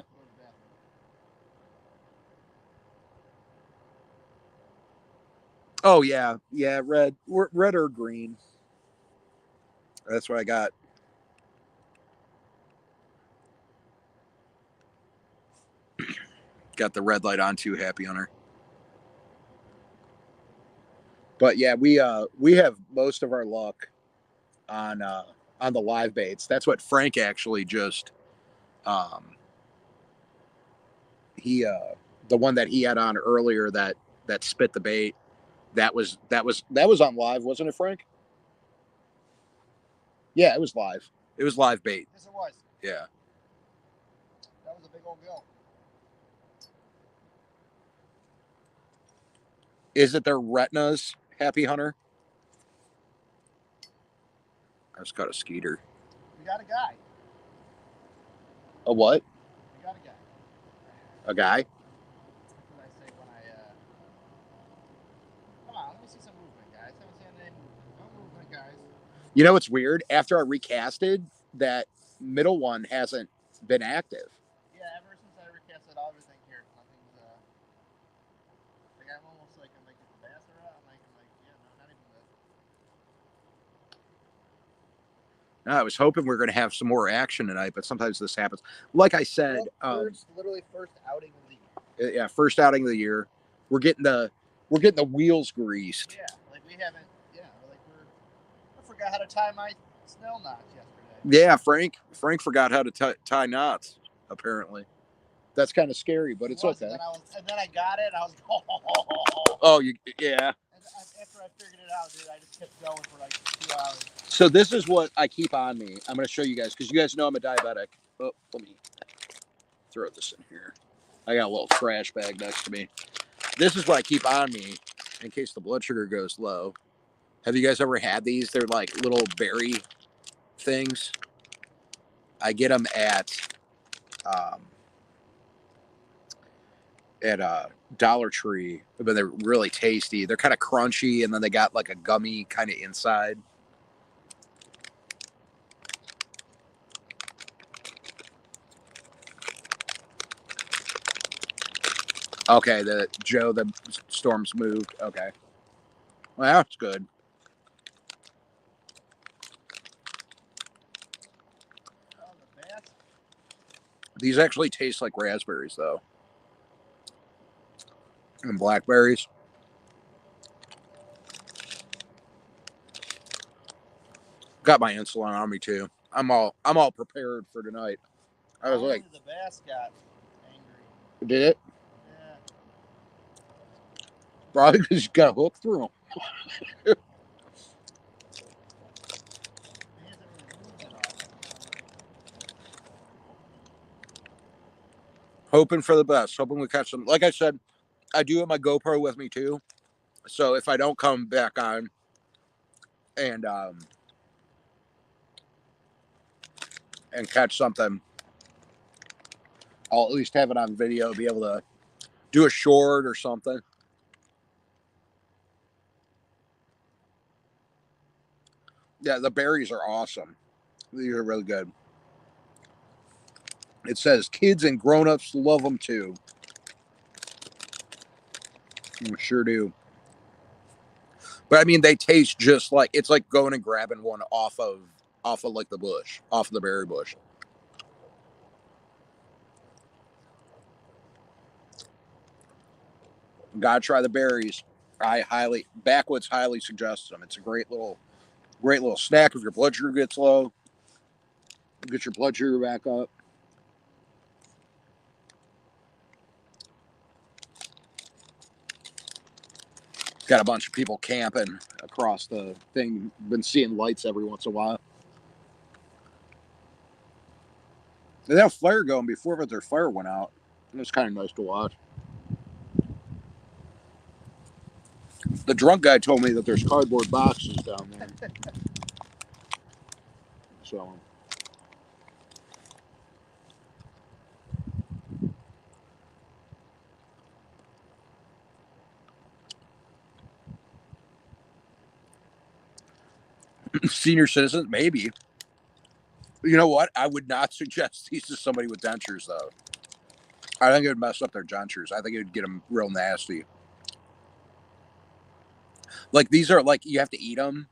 Oh yeah, red. Red or green. That's what I got. Got the red light on too, Happy Hunter. But yeah, we have most of our luck on the live baits. That's what Frank actually just he the one that he had on earlier that spit the bait. That was on live, wasn't it, Frank? Yeah, it was live. It was live bait. Yes, it was. Yeah. That was a big old gill. Is it their retinas, Happy Hunter? I just got a skeeter. We got a guy. A what? We got a guy. A guy? That's what I say when come on, let me see some movement, guys. I haven't seen any movement. No movement, guys. You know what's weird? After I recasted, that middle one hasn't been active. Yeah, ever since I recasted everything here, nothing's like I'm almost like I'm like the bass are out. I'm like yeah, no, not even this. I was hoping we were going to have some more action tonight, but sometimes this happens. Like I said, literally first outing of the year. Yeah, first outing of the year. We're getting the wheels greased. Yeah, like we haven't. Yeah, like I forgot how to tie my snell knots yesterday. Yeah, Frank forgot how to tie knots. Apparently, that's kind of scary, but it's okay. And then I got it. And I was. Oh, yeah. And after I figured it out, dude, I just kept going for like 2 hours. So this is what I keep on me. I'm going to show you guys because you guys know I'm a diabetic. Oh, let me throw this in here. I got a little trash bag next to me. This is what I keep on me in case the blood sugar goes low. Have you guys ever had these? They're like little berry things. I get them at Dollar Tree, but they're really tasty. They're kind of crunchy, and then they got like a gummy kind of inside. Okay, the storm's moved. Okay. Well, that's good. Oh, the best. These actually taste like raspberries, though. And blackberries. Got my insulin on me too. I'm all prepared for tonight. I was Only like, the bass got angry. did it? Yeah. Probably because you got hooked through them. He hasn't really moved at all. Hoping for the best. Hoping we catch them. Like I said, I do have my GoPro with me too. So if I don't come back on and catch something, I'll at least have it on video, be able to do a short or something. Yeah, the berries are awesome. These are really good. It says kids and grown-ups love them too. We sure do. But I mean, they taste just like, it's like going and grabbing one off of like the bush, off of the berry bush. Gotta try the berries. Backwoods highly suggest them. It's a great little snack if your blood sugar gets low. Get your blood sugar back up. Got a bunch of people camping across the thing. Been seeing lights every once in a while. They had a fire going before, but their fire went out. It was kind of nice to watch. The drunk guy told me that there's cardboard boxes down there. So senior citizens, maybe. You know what? I would not suggest these to somebody with dentures, though. I think it would mess up their dentures. I think it would get them real nasty. Like these are like you have to eat them,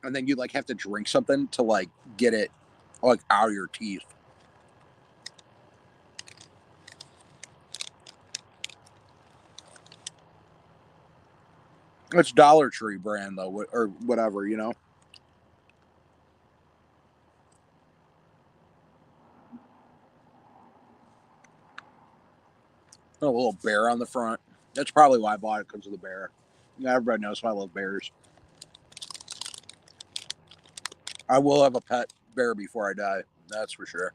and then you like have to drink something to like get it like out of your teeth. It's Dollar Tree brand though, or whatever, you know. A little bear on the front. That's probably why I bought it, because of the bear. Yeah, everybody knows I love bears. I will have a pet bear before I die. That's for sure.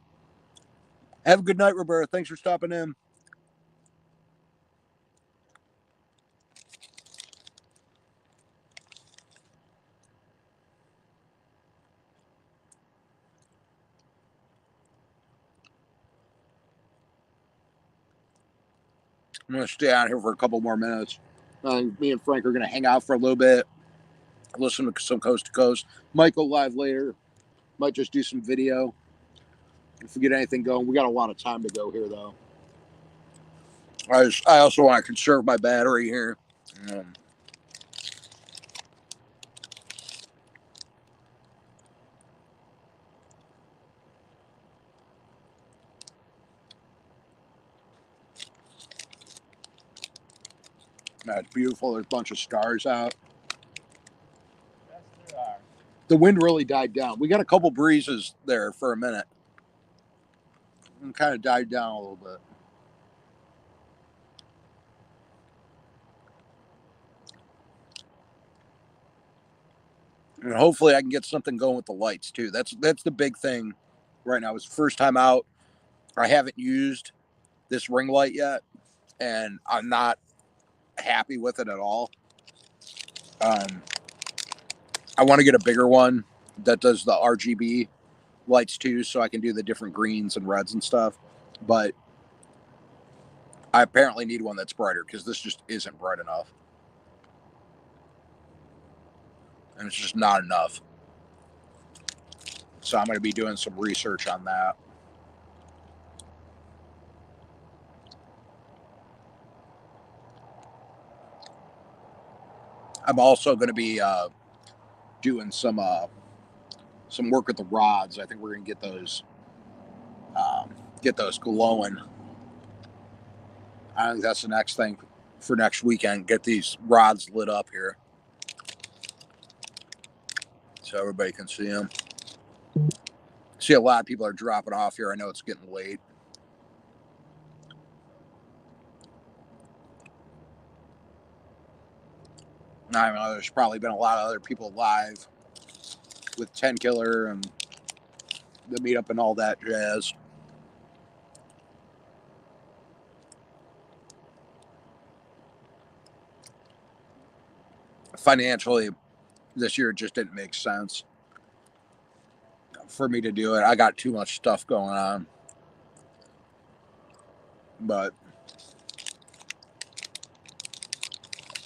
Have a good night, Roberta. Thanks for stopping in. I'm going to stay out here for a couple more minutes. Me and Frank are going to hang out for a little bit, listen to some Coast to Coast. Might go live later. Might just do some video. If we get anything going, we got a lot of time to go here, though. I also want to conserve my battery here. Um, That's beautiful. There's a bunch of stars out. Yes, there are. The wind really died down. We got a couple breezes there for a minute. And kind of died down a little bit. And hopefully I can get something going with the lights too. That's the big thing right now. It's the first time out. I haven't used this ring light yet, and I'm not happy with it at all. Um, I want to get a bigger one that does the RGB lights too, so I can do the different greens and reds and stuff. But I apparently need one that's brighter, because this just isn't bright enough, and it's just not enough. So I'm going to be doing some research on that. I'm also going to be doing some work with the rods. I think we're going to get those glowing. I think that's the next thing for next weekend. Get these rods lit up here so everybody can see them. See, a lot of people are dropping off here. I know it's getting late. I know there's probably been a lot of other people live with 10 Killer and the meetup and all that jazz. Financially, this year just didn't make sense for me to do it. I got too much stuff going on. But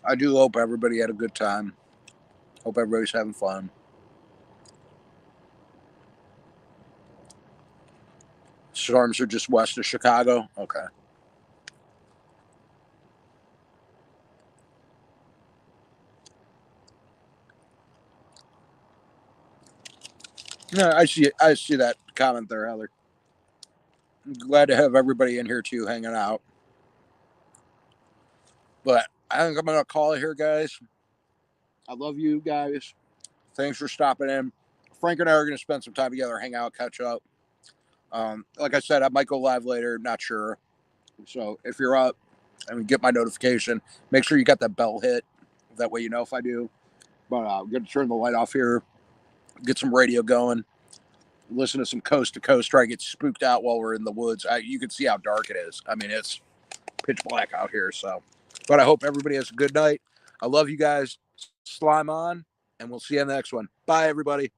I do hope everybody had a good time. Hope everybody's having fun. Storms are just west of Chicago. Okay. Yeah, I see that comment there, Heather. I'm glad to have everybody in here too, hanging out. But I think I'm gonna call it here, guys. I love you guys. Thanks for stopping in. Frank and I are gonna spend some time together, hang out, catch up. Like I said, I might go live later. Not sure. So if you're up and get my notification, make sure you got that bell hit. That way you know if I do. But I'm gonna turn the light off here. Get some radio going. Listen to some coast to coast. Try to get spooked out while we're in the woods. You can see how dark it is. I mean, it's pitch black out here. So, but I hope everybody has a good night. I love you guys. Slime on, and we'll see you in the next one. Bye, everybody.